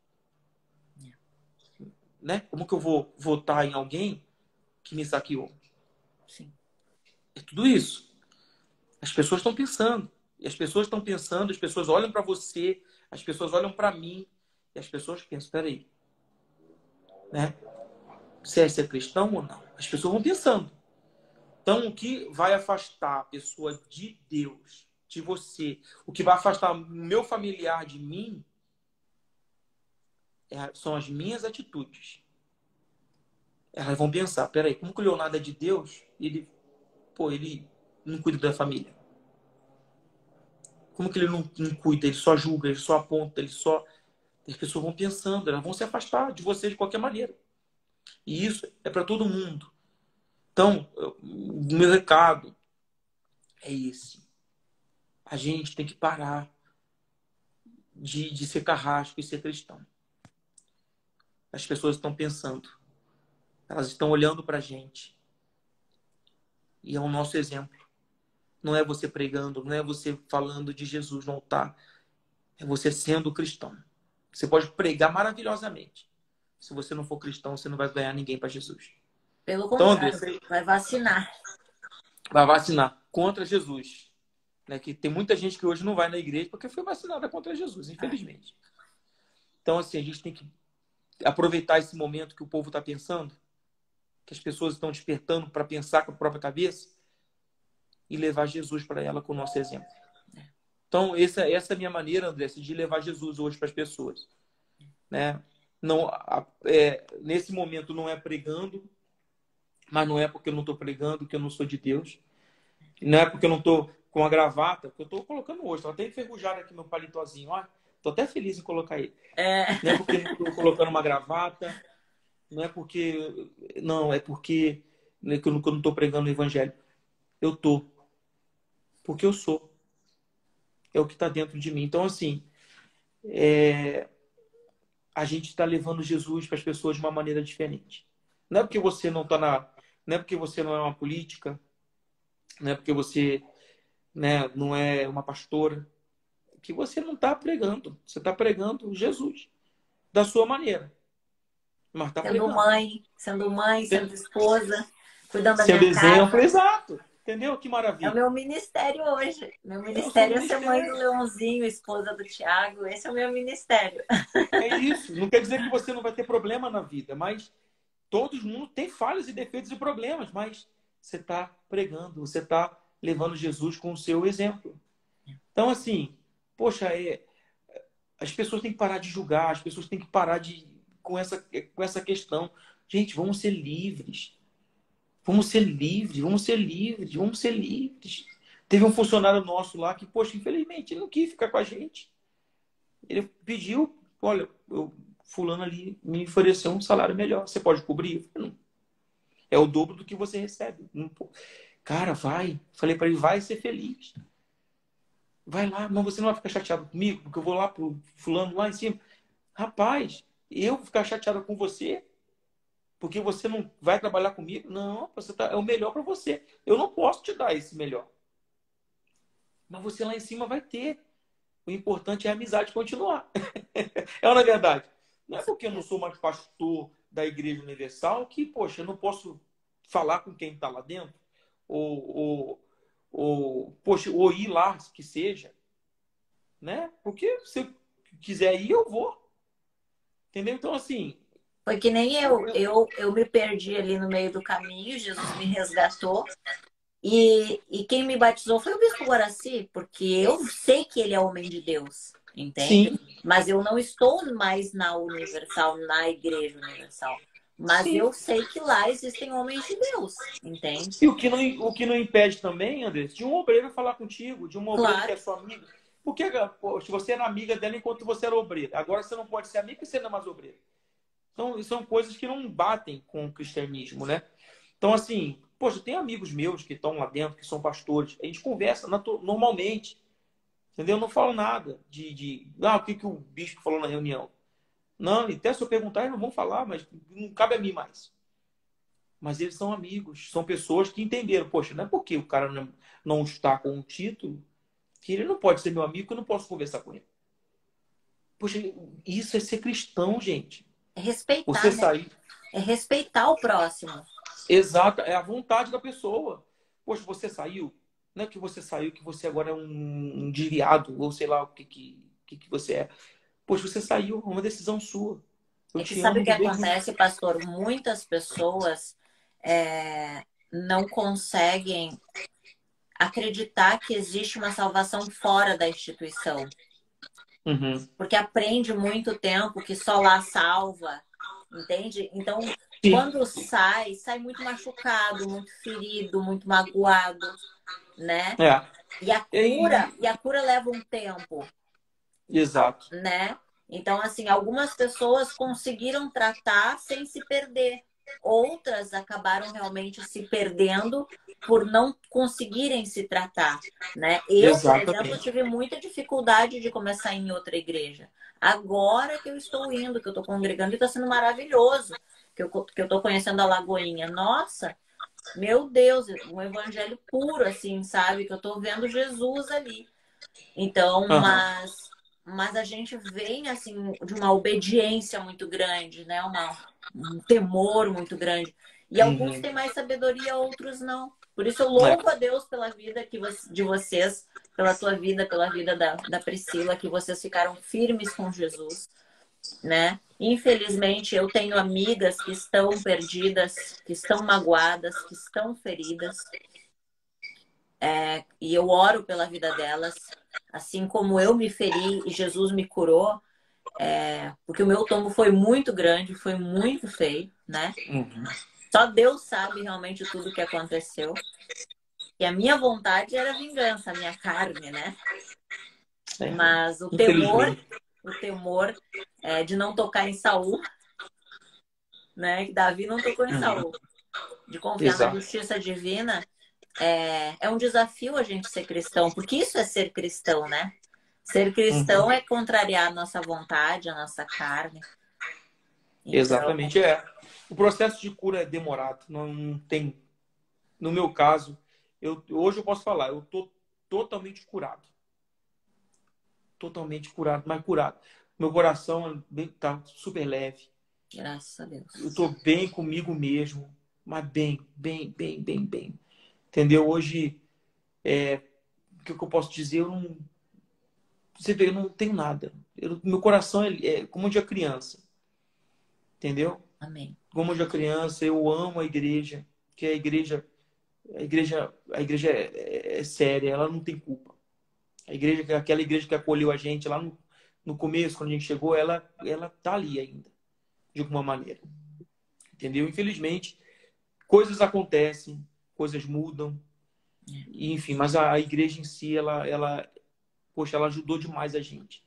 [SPEAKER 2] Né? Como que eu vou votar em alguém que me saqueou?
[SPEAKER 1] Sim.
[SPEAKER 2] É tudo isso. As pessoas estão pensando. E as pessoas estão pensando, as pessoas olham para você, as pessoas olham para mim, e as pessoas pensam, peraí, né? Você é ser cristão ou não? As pessoas vão pensando. Então, o que vai afastar a pessoa de Deus, de você, o que vai afastar meu familiar de mim, são as minhas atitudes. Elas vão pensar, peraí, como que o Leonardo é de Deus? Ele não cuida da família. Como que ele não cuida? Ele só julga, ele só aponta, ele só... As pessoas vão pensando, elas vão se afastar de você de qualquer maneira. E isso é para todo mundo. Então, o meu recado é esse. A gente tem que parar de ser carrasco e ser cristão. As pessoas estão pensando. Elas estão olhando para a gente. E é o nosso exemplo. Não é você pregando, não é você falando de Jesus no altar. É você sendo cristão. Você pode pregar maravilhosamente. Se você não for cristão, você não vai ganhar ninguém para Jesus.
[SPEAKER 1] Pelo
[SPEAKER 2] Então, André,
[SPEAKER 1] contrário,
[SPEAKER 2] você
[SPEAKER 1] vai vacinar.
[SPEAKER 2] vai vacinar contra Jesus. Né? Que tem muita gente que hoje não vai na igreja porque foi vacinada contra Jesus, infelizmente. Então, assim, a gente tem que aproveitar esse momento que o povo está pensando, que as pessoas estão despertando para pensar com a própria cabeça e levar Jesus para ela com o nosso exemplo. Então, essa é a minha maneira, André, de levar Jesus hoje para as pessoas. Né? Não, nesse momento não é pregando, mas não é porque eu não estou pregando que eu não sou de Deus. Não é porque eu não estou com a gravata, que eu estou colocando hoje. Estou até enferrujado aqui meu palitozinho. Estou até feliz em colocar ele. Não é porque eu não estou colocando uma gravata, não é porque... Não, é porque né, que eu não estou pregando o evangelho. Eu estou. Porque eu sou. É o que está dentro de mim. Então, assim, a gente está levando Jesus para as pessoas de uma maneira diferente. Não é porque você não está na... Não é porque você não é uma política, não é porque você, né, não é uma pastora, que você não está pregando. Você está pregando Jesus da sua maneira. Mas está pregando.
[SPEAKER 1] Sendo mãe, sendo esposa, cuidando da
[SPEAKER 2] Sendo
[SPEAKER 1] minha
[SPEAKER 2] exemplo,
[SPEAKER 1] casa.
[SPEAKER 2] exato. Entendeu? Que
[SPEAKER 1] É o
[SPEAKER 2] maravilha.
[SPEAKER 1] meu ministério hoje. Meu
[SPEAKER 2] É o seu
[SPEAKER 1] ministério é ser mãe do
[SPEAKER 2] ministério.
[SPEAKER 1] Leãozinho, esposa do Tiago. Esse é o meu ministério.
[SPEAKER 2] É isso. Não quer dizer que você não vai ter problema na vida, mas todo mundo tem falhas e defeitos e problemas, mas você está pregando, você está levando Jesus com o seu exemplo. Então, assim, poxa, as pessoas têm que parar de julgar, as pessoas têm que parar com essa questão. Gente, vamos ser livres. Vamos ser livres, vamos ser livres, vamos ser livres. Teve um funcionário nosso lá que, poxa, infelizmente, ele não quis ficar com a gente. Ele pediu, olha, fulano ali me ofereceu um salário melhor. Você pode cobrir? Eu falei, não. É o dobro do que você recebe. Não, cara, vai. Falei para ele, vai ser feliz. Vai lá, mas você não vai ficar chateado comigo, porque eu vou lá pro fulano lá em cima. Rapaz, eu vou ficar chateado com você, porque você não vai trabalhar comigo? Não, é o melhor para você. Eu não posso te dar esse melhor. Mas você lá em cima vai ter. O importante é a amizade continuar. É ou não é verdade? Não é porque eu não sou mais pastor da Igreja Universal que, poxa, eu não posso falar com quem está lá dentro. Poxa, ou ir lá, que seja. Né? Porque se eu quiser ir, eu vou. Entendeu? Então, assim...
[SPEAKER 1] Foi que nem eu me perdi ali no meio do caminho, Jesus me resgatou. E quem me batizou foi o Bispo Guaraci, porque eu sei que ele é homem de Deus, entende?
[SPEAKER 2] Sim,
[SPEAKER 1] Mas eu não estou mais na Universal, na Igreja Universal. Mas
[SPEAKER 2] sim.
[SPEAKER 1] eu sei que lá existem homens de Deus, entende?
[SPEAKER 2] E o que não impede também, Andrés, de um obreiro falar contigo, de uma obreira que
[SPEAKER 1] Claro,
[SPEAKER 2] é sua amiga. Porque, poxa, você era amiga dela enquanto você era obreira. Agora você não pode ser amiga e você não é mais obreira. Então, são coisas que não batem com o cristianismo, né? Então, assim, poxa, tem amigos meus que estão lá dentro, que são pastores. A gente conversa normalmente, entendeu? Eu não falo nada o que o bispo falou na reunião. Não, e até se eu perguntar, eles não vão falar, mas não cabe a mim mais. Mas eles são amigos, são pessoas que entenderam. Poxa, não é porque o cara não está com um título que ele não pode ser meu amigo, que eu não posso conversar com ele. Poxa, isso é ser cristão, gente.
[SPEAKER 1] É
[SPEAKER 2] Você
[SPEAKER 1] respeitar, né?
[SPEAKER 2] sair.
[SPEAKER 1] É respeitar o próximo.
[SPEAKER 2] Exato, é a vontade da pessoa. Poxa, você saiu. Não é que você saiu, que você agora é um desviado, ou sei lá o que você é. Poxa, você saiu, é uma decisão sua. Eu
[SPEAKER 1] É que
[SPEAKER 2] te
[SPEAKER 1] sabe o
[SPEAKER 2] amo
[SPEAKER 1] que
[SPEAKER 2] do mesmo.
[SPEAKER 1] acontece, pastor? Muitas pessoas não conseguem acreditar que existe uma salvação fora da instituição.
[SPEAKER 2] Uhum.
[SPEAKER 1] Porque aprende muito tempo que só lá salva, entende? Então,
[SPEAKER 2] Sim.
[SPEAKER 1] quando sai muito machucado, muito ferido, muito magoado, né?
[SPEAKER 2] É.
[SPEAKER 1] E a cura,
[SPEAKER 2] E,
[SPEAKER 1] e a cura leva um tempo,
[SPEAKER 2] exato.
[SPEAKER 1] né? Então, assim, algumas pessoas conseguiram tratar sem se perder. Outras acabaram realmente se perdendo por não conseguirem se tratar, né? Eu, por exemplo,
[SPEAKER 2] Exatamente.
[SPEAKER 1] tive muita dificuldade de começar em outra igreja. Agora que eu estou indo, que eu estou congregando, e está sendo maravilhoso, que eu estou conhecendo a Lagoinha. Nossa, meu Deus, um evangelho puro, assim, sabe? Que eu estou vendo Jesus ali. Então,
[SPEAKER 2] Aham.
[SPEAKER 1] mas a gente vem assim de uma obediência muito grande, né? Um temor muito grande. E alguns
[SPEAKER 2] Uhum.
[SPEAKER 1] têm mais sabedoria, outros não. Por isso eu
[SPEAKER 2] É.
[SPEAKER 1] louvo a Deus pela vida de vocês, pela tua vida, pela vida da Priscila, que vocês ficaram firmes com Jesus, né? Infelizmente, eu tenho amigas que estão perdidas, que estão magoadas, que estão feridas, e eu oro pela vida delas, assim como eu me feri e Jesus me curou, porque o meu tombo foi muito grande, foi muito feio, né?
[SPEAKER 2] Uhum.
[SPEAKER 1] Só Deus sabe realmente tudo o que aconteceu. E a minha vontade era vingança, a minha carne, né?
[SPEAKER 2] É.
[SPEAKER 1] Mas
[SPEAKER 2] Infelizmente.
[SPEAKER 1] o temor de não tocar em Saul, né? Que Davi não tocou em
[SPEAKER 2] Uhum.
[SPEAKER 1] Saul, de confiar na
[SPEAKER 2] Exato.
[SPEAKER 1] justiça divina, é um desafio a gente ser cristão, porque isso é ser cristão, né? Ser
[SPEAKER 2] Uhum.
[SPEAKER 1] cristão é contrariar a nossa vontade, a nossa carne. Então,
[SPEAKER 2] Exatamente, é. O processo de cura é demorado. Não tem. No meu caso, hoje eu posso falar, eu tô totalmente curado. Totalmente curado, mas curado. Meu coração tá super leve.
[SPEAKER 1] graças a
[SPEAKER 2] Eu
[SPEAKER 1] Deus.
[SPEAKER 2] tô bem comigo mesmo, mas bem. Entendeu? Hoje, o que eu posso dizer? Você vê, eu não tenho nada. Meu coração é como de criança, entendeu?
[SPEAKER 1] Amém.
[SPEAKER 2] Como de criança, eu amo a igreja, que a igreja é séria, ela não tem culpa. A igreja, aquela igreja que acolheu a gente lá no começo, quando a gente chegou, ela tá ali ainda, de alguma maneira, entendeu? Infelizmente, coisas acontecem, coisas mudam, e, enfim, mas a igreja em si, poxa, ela ajudou demais a gente.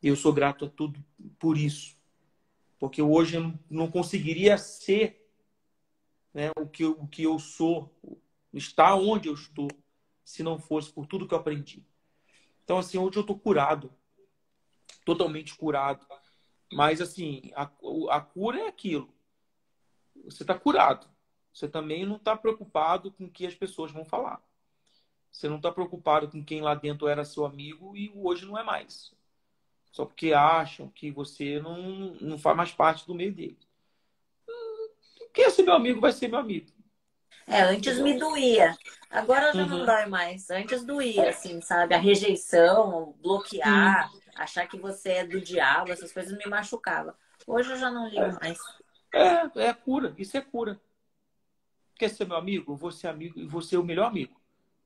[SPEAKER 2] E eu sou grato a tudo por isso, porque hoje eu não conseguiria ser, né, o que eu sou, estar onde eu estou, se não fosse por tudo que eu aprendi. Então, assim, hoje eu estou curado, totalmente curado. Mas, assim, a cura é aquilo. Você está curado. Você também não está preocupado com o que as pessoas vão falar. Você não está preocupado com quem lá dentro era seu amigo e hoje não é mais. Só porque acham que você não faz mais parte do meio dele. Quem é ser meu amigo vai ser meu amigo.
[SPEAKER 1] Antes me
[SPEAKER 2] Entendeu?
[SPEAKER 1] doía. Agora já não
[SPEAKER 2] Uhum.
[SPEAKER 1] dói mais. Antes doía, assim, sabe? A rejeição,
[SPEAKER 2] Sim.
[SPEAKER 1] bloquear, achar que você é do diabo, essas coisas me machucavam. Hoje eu já não ligo mais.
[SPEAKER 2] É cura. Isso é cura. Quer ser meu amigo? Eu vou ser amigo e vou ser o melhor amigo.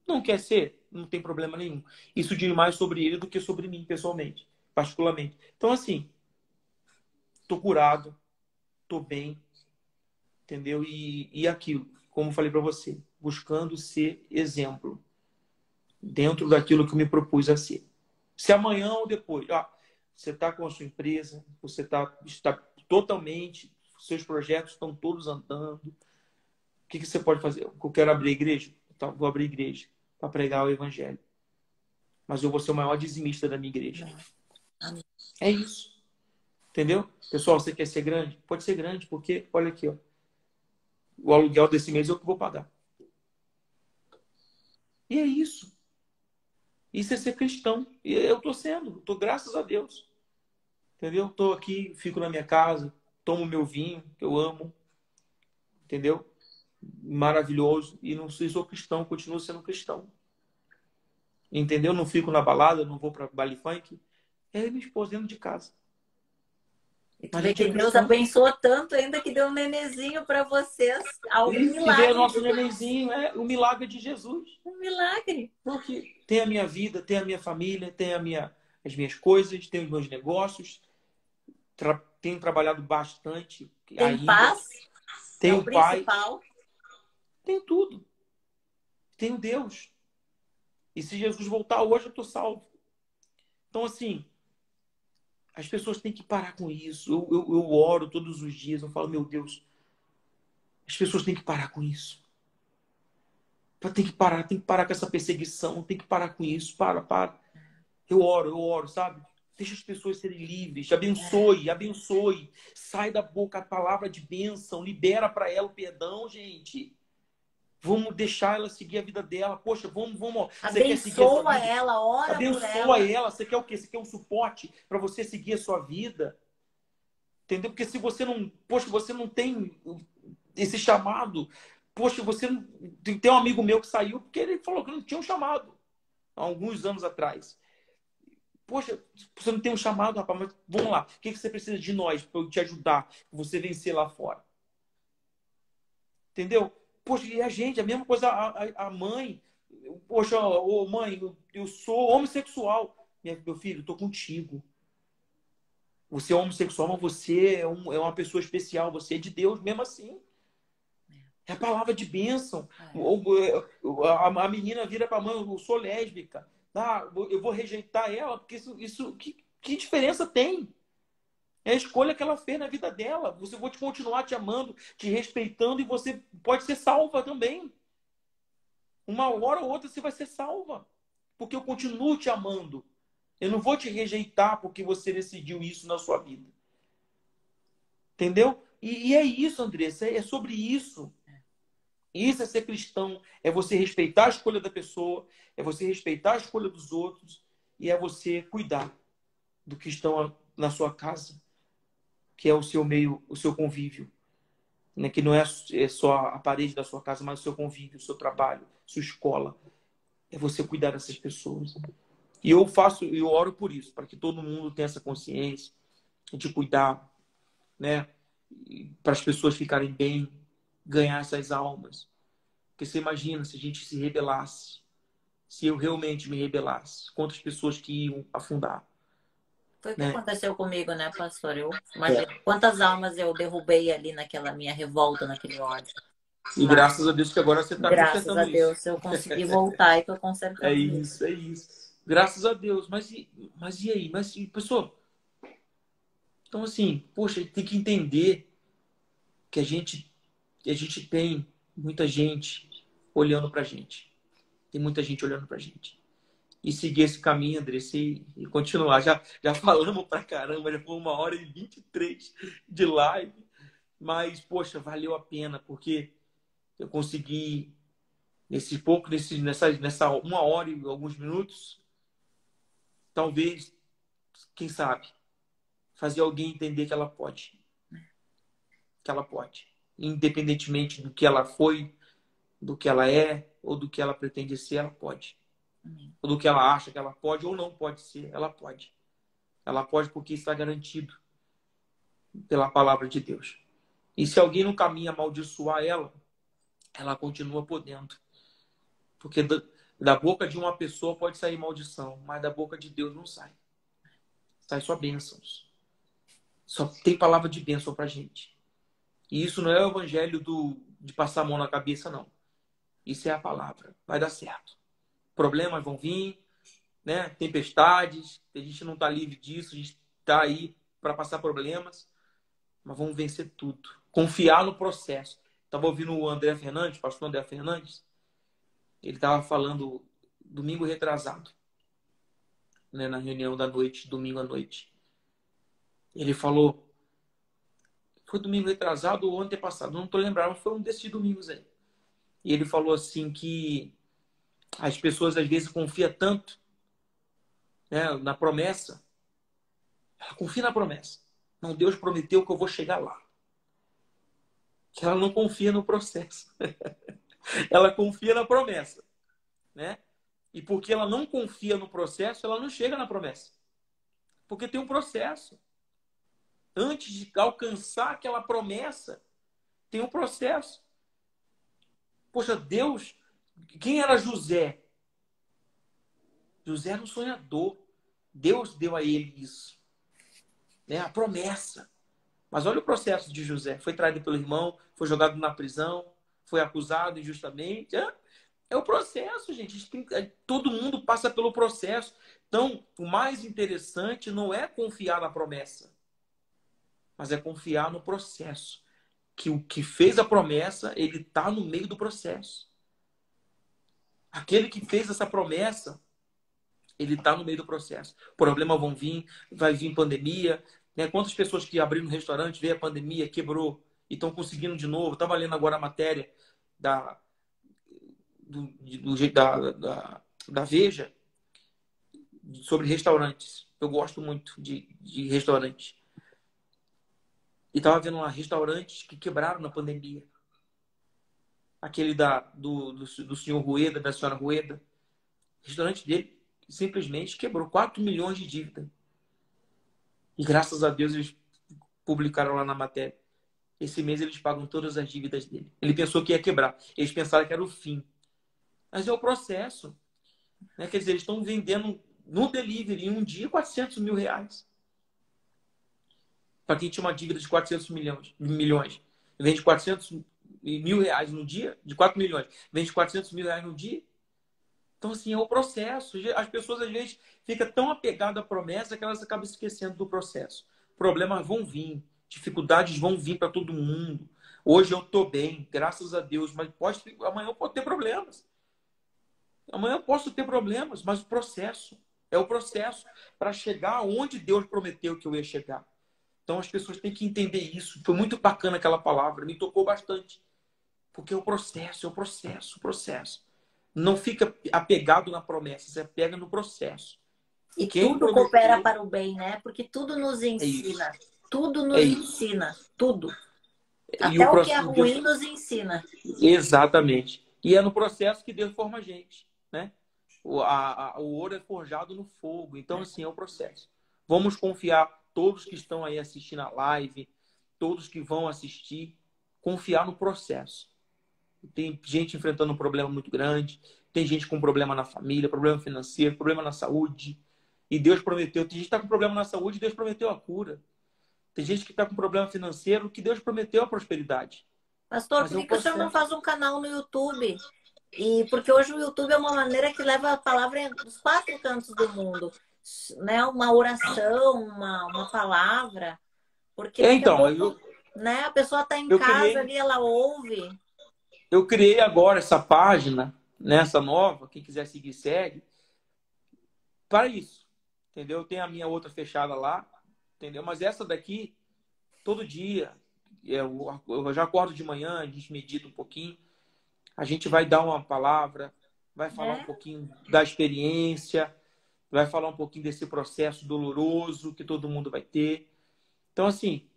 [SPEAKER 2] Não quer ser? Não tem problema nenhum. Isso diz mais sobre ele do que sobre mim, pessoalmente, particularmente. Então, assim, tô curado, tô bem, entendeu? E aquilo, como eu falei para você, buscando ser exemplo dentro daquilo que eu me propus a ser. Se amanhã ou depois, você está com a sua empresa, você está totalmente, seus projetos estão todos andando. O que você pode fazer? Eu quero abrir igreja? Então, vou abrir igreja para pregar o evangelho. Mas eu vou ser o maior dizimista da minha igreja.
[SPEAKER 1] Amém. Amém.
[SPEAKER 2] É isso. Entendeu? Pessoal, você quer ser grande? Pode ser grande, porque, olha aqui, ó, o aluguel desse mês eu que vou pagar. E é isso. Isso é ser cristão. E eu estou sendo, tô, graças a Deus. Entendeu? Estou aqui, fico na minha casa, tomo meu vinho, que eu amo. Entendeu? Maravilhoso. E não sou cristão, continuo sendo cristão. Entendeu? Não fico na balada, não vou para baile funk. É minha esposa dentro de casa.
[SPEAKER 1] E tu
[SPEAKER 2] Mas a
[SPEAKER 1] vê
[SPEAKER 2] gente é
[SPEAKER 1] que Deus
[SPEAKER 2] cristão.
[SPEAKER 1] abençoou tanto ainda que deu um nenezinho para vocês. Um
[SPEAKER 2] E veio o
[SPEAKER 1] milagre
[SPEAKER 2] nosso
[SPEAKER 1] de Deus.
[SPEAKER 2] nenenzinho, é o milagre de Jesus.
[SPEAKER 1] Um milagre.
[SPEAKER 2] Porque tem a minha vida, tem a minha família, tem as minhas coisas, tem os meus negócios. Tenho trabalhado bastante
[SPEAKER 1] Tem
[SPEAKER 2] ainda.
[SPEAKER 1] paz, é o
[SPEAKER 2] Tenho pai,
[SPEAKER 1] principal.
[SPEAKER 2] tenho tudo. Tenho Deus. E se Jesus voltar hoje, eu estou salvo. Então, assim, as pessoas têm que parar com isso. Eu oro todos os dias, eu falo, meu Deus, as pessoas têm que parar com isso. Tem que parar com essa perseguição, tem que parar com isso. Para. Eu oro, sabe? Deixa as pessoas serem livres, abençoe, abençoe. Sai da boca a palavra de bênção, libera para ela o perdão, gente. Vamos deixar ela seguir a vida dela. Poxa, vamos. Você quer seguir a sua
[SPEAKER 1] Abençoa
[SPEAKER 2] vida?
[SPEAKER 1] ela, ora por
[SPEAKER 2] Abençoa
[SPEAKER 1] ela.
[SPEAKER 2] ela. Você quer o quê? Você quer um suporte para você seguir a sua vida? Entendeu? Porque se você não, poxa, você não tem esse chamado, poxa, você não... Tem um amigo meu que saiu porque ele falou que não tinha um chamado há alguns anos atrás. Poxa, você não tem um chamado, rapaz, mas vamos lá. O que você precisa de nós para eu te ajudar, pra você vencer lá fora? Entendeu? Poxa, e a gente, a mesma coisa, a mãe. Poxa, ô, mãe, eu sou homossexual. Meu filho, eu tô contigo. Você é homossexual, mas você é uma pessoa especial. Você é de Deus mesmo assim. É a palavra de bênção. A menina vira para a mãe, eu sou lésbica. Ah, eu vou rejeitar ela, porque isso que diferença tem? É a escolha que ela fez na vida dela. Você vou te continuar te amando, te respeitando, e você pode ser salva também. Uma hora ou outra você vai ser salva. Porque eu continuo te amando. Eu não vou te rejeitar porque você decidiu isso na sua vida. Entendeu? E é isso, Andressa. É sobre isso. Isso é ser cristão. É você respeitar a escolha da pessoa. É você respeitar a escolha dos outros. E é você cuidar do que estão na sua casa. Que é o seu meio, o seu convívio. Né? Que não é só a parede da sua casa, mas o seu convívio, o seu trabalho, sua escola. É você cuidar dessas pessoas. E eu oro por isso, para que todo mundo tenha essa consciência de cuidar, né? Para as pessoas ficarem bem, ganhar essas almas. Porque você imagina se a gente se rebelasse, se eu realmente me rebelasse, quantas pessoas que iam afundar,
[SPEAKER 1] Foi o que
[SPEAKER 2] né?
[SPEAKER 1] aconteceu comigo, né, pastor? Eu imagino
[SPEAKER 2] É.
[SPEAKER 1] quantas almas eu derrubei ali naquela minha revolta, naquele ódio.
[SPEAKER 2] E
[SPEAKER 1] Mas,
[SPEAKER 2] graças a Deus que agora você está
[SPEAKER 1] graças a
[SPEAKER 2] consertando isso.
[SPEAKER 1] Deus, eu consegui voltar e tô
[SPEAKER 2] É
[SPEAKER 1] consertando isso.
[SPEAKER 2] isso, é isso. Graças a Deus. Mas e aí? Mas, pessoal, então assim, poxa, tem que entender que a gente tem muita gente olhando pra gente. Tem muita gente olhando pra gente. E seguir esse caminho, Andressa, e continuar. Já falamos pra caramba, já foi 1h23 de live. Mas, poxa, valeu a pena, porque eu consegui, nessa 1h e alguns minutos, talvez, quem sabe, fazer alguém entender que ela pode. Que ela pode. Independentemente do que ela foi, do que ela é, ou do que ela pretende ser, ela pode.
[SPEAKER 1] Amém.
[SPEAKER 2] Ou do que ela acha que ela pode ou não pode ser, ela pode. Ela pode porque está garantido pela palavra de Deus. E se alguém no caminho amaldiçoar ela, ela continua podendo. Porque da boca de uma pessoa pode sair maldição, mas da boca de Deus não sai. Sai só bênçãos. Só tem palavra de bênção pra gente. E isso não é o evangelho de passar a mão na cabeça, não. Isso é a palavra. Vai dar certo. Problemas vão vir, né? Tempestades. A gente não está livre disso. A gente está aí para passar problemas. Mas vamos vencer tudo. Confiar no processo. Estava ouvindo o André Fernandes, pastor André Fernandes. Ele estava falando domingo retrasado, né? Na reunião da noite, domingo à noite. Ele falou, foi domingo retrasado ou antepassado, não estou lembrando, mas foi um desses domingos aí. E ele falou assim que as pessoas às vezes confiam tanto, né, na promessa. Ela confia na promessa. Não, Deus prometeu que eu vou chegar lá. Que ela não confia no processo. Ela confia na promessa, né? E porque ela não confia no processo, ela não chega na promessa. Porque tem um processo. Antes de alcançar aquela promessa, tem um processo. Poxa, Deus... Quem era José? José era um sonhador. Deus deu a ele isso, né? A promessa. Mas olha o processo de José. Foi traído pelo irmão, foi jogado na prisão, foi acusado injustamente. É o processo, gente. Todo mundo passa pelo processo. Então, o mais interessante não é confiar na promessa, mas é confiar no processo. Que o que fez a promessa, ele está no meio do processo. Aquele que fez essa promessa, ele está no meio do processo. Problemas vão vir, vai vir pandemia. Né? Quantas pessoas que abriram um restaurante, veio a pandemia, quebrou e estão conseguindo de novo. Estava lendo agora a matéria da, da Veja sobre restaurantes. Eu gosto muito de restaurantes. E estava vendo lá restaurantes que quebraram na pandemia. Aquele do senhor Rueda, da senhora Rueda. O restaurante dele simplesmente quebrou 4 milhões de dívida. E graças a Deus eles publicaram lá na matéria. Esse mês eles pagam todas as dívidas dele. Ele pensou que ia quebrar. Eles pensaram que era o fim. Mas é o processo. Né? Quer dizer, eles estão vendendo no delivery em um dia 400 mil reais. Para quem tinha uma dívida de 400 milhões. Vende 400 mil reais no dia, de 4 milhões. Vende 400 mil reais no dia. Então, assim, é o processo. As pessoas, às vezes, ficam tão apegadas à promessa que elas acabam esquecendo do processo. Problemas vão vir. Dificuldades vão vir para todo mundo. Hoje eu estou bem, graças a Deus. Mas amanhã eu posso ter problemas. Amanhã eu posso ter problemas, mas o processo. É o processo para chegar onde Deus prometeu que eu ia chegar. Então, as pessoas têm que entender isso. Foi muito bacana aquela palavra. Me tocou bastante. Porque é o processo, é o processo, o processo. Não fica apegado na promessa, você pega no processo.
[SPEAKER 1] E
[SPEAKER 2] Quem
[SPEAKER 1] tudo
[SPEAKER 2] prometeu...
[SPEAKER 1] coopera para o bem, né? Porque tudo nos ensina. Tudo nos ensina. Tudo. Até o que é ruim nos ensina.
[SPEAKER 2] Exatamente. E é no processo que Deus forma a gente, né? O ouro é forjado no fogo. Então, assim, é o processo. Vamos confiar, todos que estão aí assistindo a live, todos que vão assistir, confiar no processo. Tem gente enfrentando um problema muito grande, tem gente com problema na família, problema financeiro, problema na saúde. E Deus prometeu. Tem gente que está com problema na saúde, Deus prometeu a cura. Tem gente que está com problema financeiro, que Deus prometeu a prosperidade.
[SPEAKER 1] Pastor, por que o senhor não faz um canal no YouTube? Porque hoje o YouTube é uma maneira que leva a palavra dos 4 cantos do mundo. Né? Uma oração, uma palavra. Porque daqui a pouco, né? A pessoa está em casa ali, ela ouve.
[SPEAKER 2] Eu criei agora essa página, nessa nova, quem quiser seguir, segue, para isso, entendeu? Tem a minha outra fechada lá, entendeu? Mas essa daqui, todo dia, eu já acordo de manhã, a gente medita um pouquinho, a gente vai dar uma palavra, vai falar um pouquinho da experiência, vai falar um pouquinho desse processo doloroso que todo mundo vai ter. Então, assim,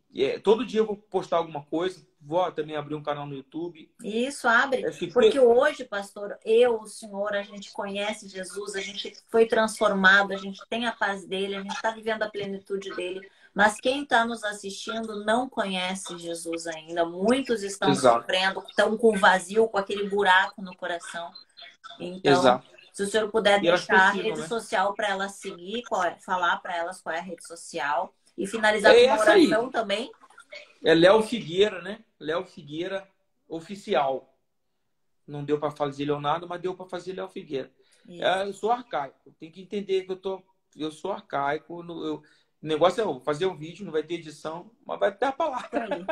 [SPEAKER 2] todo dia eu vou postar alguma coisa. Vou também abrir um canal no YouTube.
[SPEAKER 1] Isso, abre. Porque hoje, pastor, o senhor, a gente conhece Jesus, a gente foi transformado, a gente tem a paz dele, a gente está vivendo a plenitude dele. Mas quem está nos assistindo não conhece Jesus ainda. Muitos estão sofrendo, estão com vazio, com aquele buraco no coração. Então, se o senhor puder deixar a rede social para elas seguir, falar para elas qual é a rede social. E finalizar com uma oração também.
[SPEAKER 2] É Léo Figueira, né? Léo Figueira Oficial. Não deu para fazer Leonardo, mas deu para fazer Léo Figueira. Eu sou arcaico. Tem que entender que eu sou arcaico. O negócio é fazer um vídeo, não vai ter edição, mas vai ter a palavra.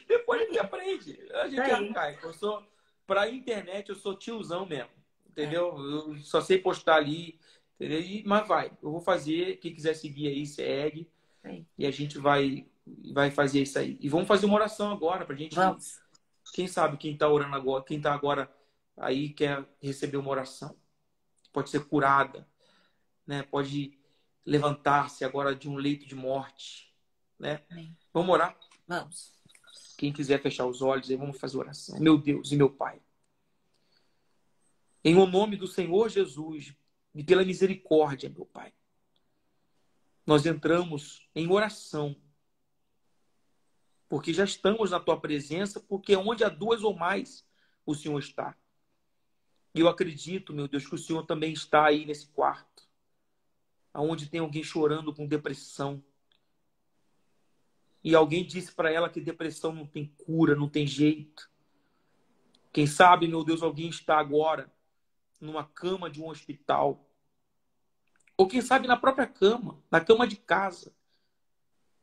[SPEAKER 2] Depois a gente aprende. A gente é arcaico. Para a internet, eu sou tiozão mesmo. Entendeu? Eu só sei postar ali. Entendeu? Mas vai. Eu vou fazer. Quem quiser seguir aí, segue.
[SPEAKER 1] Aí.
[SPEAKER 2] E a gente vai fazer isso aí. E vamos fazer uma oração agora pra gente.
[SPEAKER 1] Vamos.
[SPEAKER 2] Quem sabe quem tá orando agora, quem tá agora aí quer receber uma oração. Pode ser curada, né? Pode levantar-se agora de um leito de morte, né?
[SPEAKER 1] Amém.
[SPEAKER 2] Vamos orar?
[SPEAKER 1] Vamos.
[SPEAKER 2] Quem quiser fechar os olhos, aí vamos fazer oração. Meu Deus e meu Pai, em o nome do Senhor Jesus e pela misericórdia, meu Pai, nós entramos em oração, porque já estamos na Tua presença, porque onde há duas ou mais, o Senhor está. E eu acredito, meu Deus, que o Senhor também está aí nesse quarto, aonde tem alguém chorando com depressão. E alguém disse para ela que depressão não tem cura, não tem jeito. Quem sabe, meu Deus, alguém está agora numa cama de um hospital. Ou quem sabe na própria cama, na cama de casa.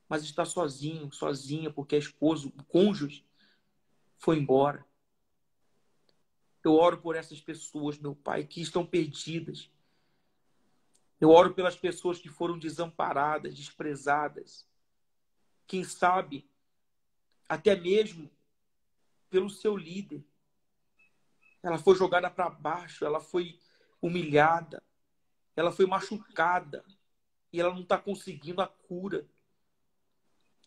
[SPEAKER 2] Mas está sozinho, sozinha, porque a esposa, o cônjuge, foi embora. Eu oro por essas pessoas, meu Pai, que estão perdidas. Eu oro pelas pessoas que foram desamparadas, desprezadas. Quem sabe, até mesmo pelo seu líder. Ela foi jogada para baixo, ela foi humilhada, ela foi machucada e ela não está conseguindo a cura.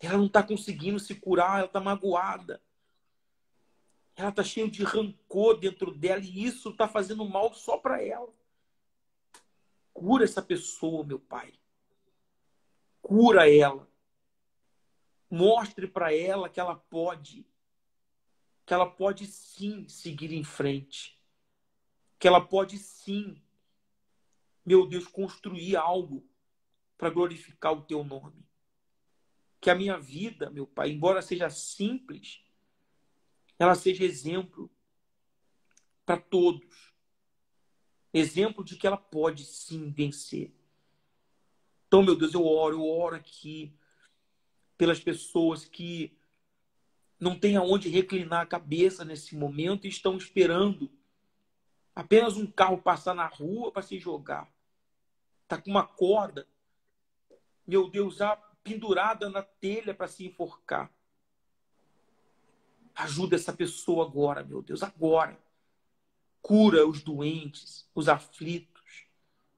[SPEAKER 2] Ela não está conseguindo se curar, ela está magoada. Ela está cheia de rancor dentro dela e isso está fazendo mal só para ela. Cura essa pessoa, meu Pai. Cura ela. Mostre para ela que ela pode sim seguir em frente. Que ela pode sim, meu Deus, construir algo para glorificar o teu nome. Que a minha vida, meu Pai, embora seja simples, ela seja exemplo para todos. Exemplo de que ela pode sim vencer. Então, meu Deus, eu oro aqui pelas pessoas que não têm aonde reclinar a cabeça nesse momento e estão esperando apenas um carro passar na rua para se jogar. Está com uma corda, meu Deus, já pendurada na telha para se enforcar. Ajuda essa pessoa agora, meu Deus, agora. Cura os doentes, os aflitos,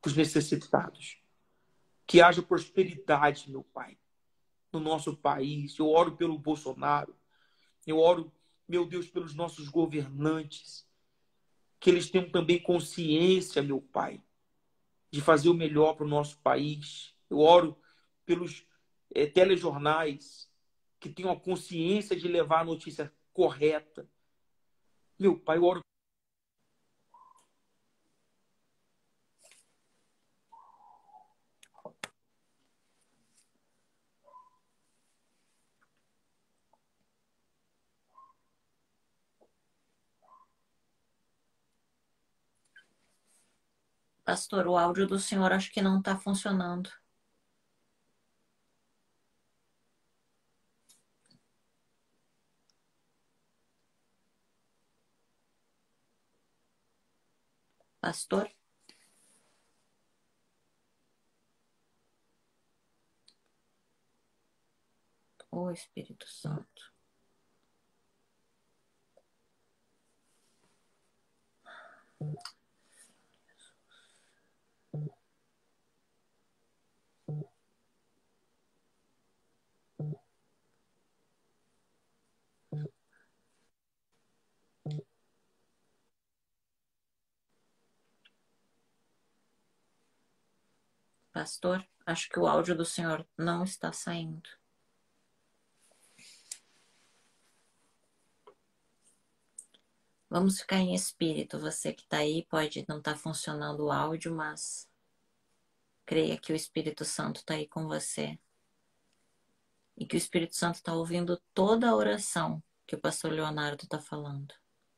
[SPEAKER 2] os necessitados. Que haja prosperidade, meu Pai, no nosso país. Eu oro pelo Bolsonaro. Eu oro, meu Deus, pelos nossos governantes. Que eles tenham também consciência, meu Pai, de fazer o melhor para o nosso país. Eu oro pelos telejornais que tenham a consciência de levar a notícia correta. Meu Pai, eu oro.
[SPEAKER 1] Pastor, o áudio do senhor acho que não está funcionando. Pastor? Ô Espírito Santo. Pastor, acho que o áudio do senhor não está saindo. Vamos ficar em espírito. Você que está aí pode não estar funcionando o áudio, mas creia que o Espírito Santo está aí com você. E que o Espírito Santo está ouvindo toda a oração que o pastor Leonardo está falando.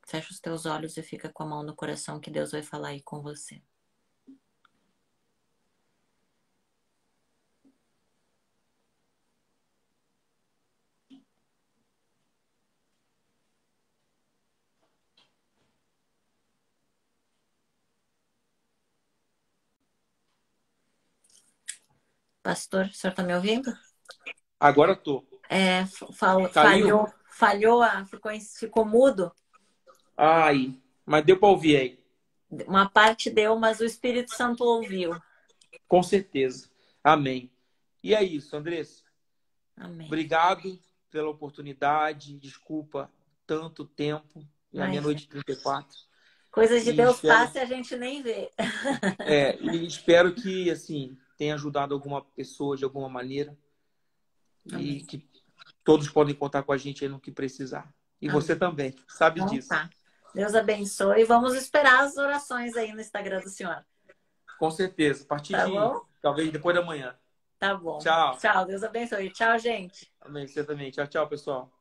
[SPEAKER 1] Fecha os teus olhos e fica com a mão no coração que Deus vai falar aí com você. Pastor, o senhor está me ouvindo?
[SPEAKER 2] Agora tô. Caiu?
[SPEAKER 1] Falhou, ficou mudo.
[SPEAKER 2] Ai, mas deu para ouvir aí.
[SPEAKER 1] Uma parte deu, mas o Espírito Santo ouviu.
[SPEAKER 2] Com certeza. Amém. E é isso, Andressa.
[SPEAKER 1] Amém.
[SPEAKER 2] Obrigado pela oportunidade. Desculpa tanto tempo. É a
[SPEAKER 1] Mas
[SPEAKER 2] meia-noite e 34.
[SPEAKER 1] coisas de
[SPEAKER 2] E
[SPEAKER 1] Deus
[SPEAKER 2] espero,
[SPEAKER 1] passa e a gente nem vê.
[SPEAKER 2] e espero que, assim, tenha ajudado alguma pessoa de alguma maneira. E
[SPEAKER 1] Amém.
[SPEAKER 2] que todos podem contar com a gente aí no que precisar. E você
[SPEAKER 1] Amém.
[SPEAKER 2] também, sabe
[SPEAKER 1] Então
[SPEAKER 2] disso.
[SPEAKER 1] tá. Deus abençoe. Vamos esperar as orações aí no Instagram do senhor.
[SPEAKER 2] Com certeza. A partir
[SPEAKER 1] Tá
[SPEAKER 2] de,
[SPEAKER 1] bom?
[SPEAKER 2] talvez, depois da manhã.
[SPEAKER 1] Tá bom.
[SPEAKER 2] Tchau.
[SPEAKER 1] Tchau. Deus abençoe. Tchau, gente.
[SPEAKER 2] Amém. Você também. Tchau, tchau, pessoal.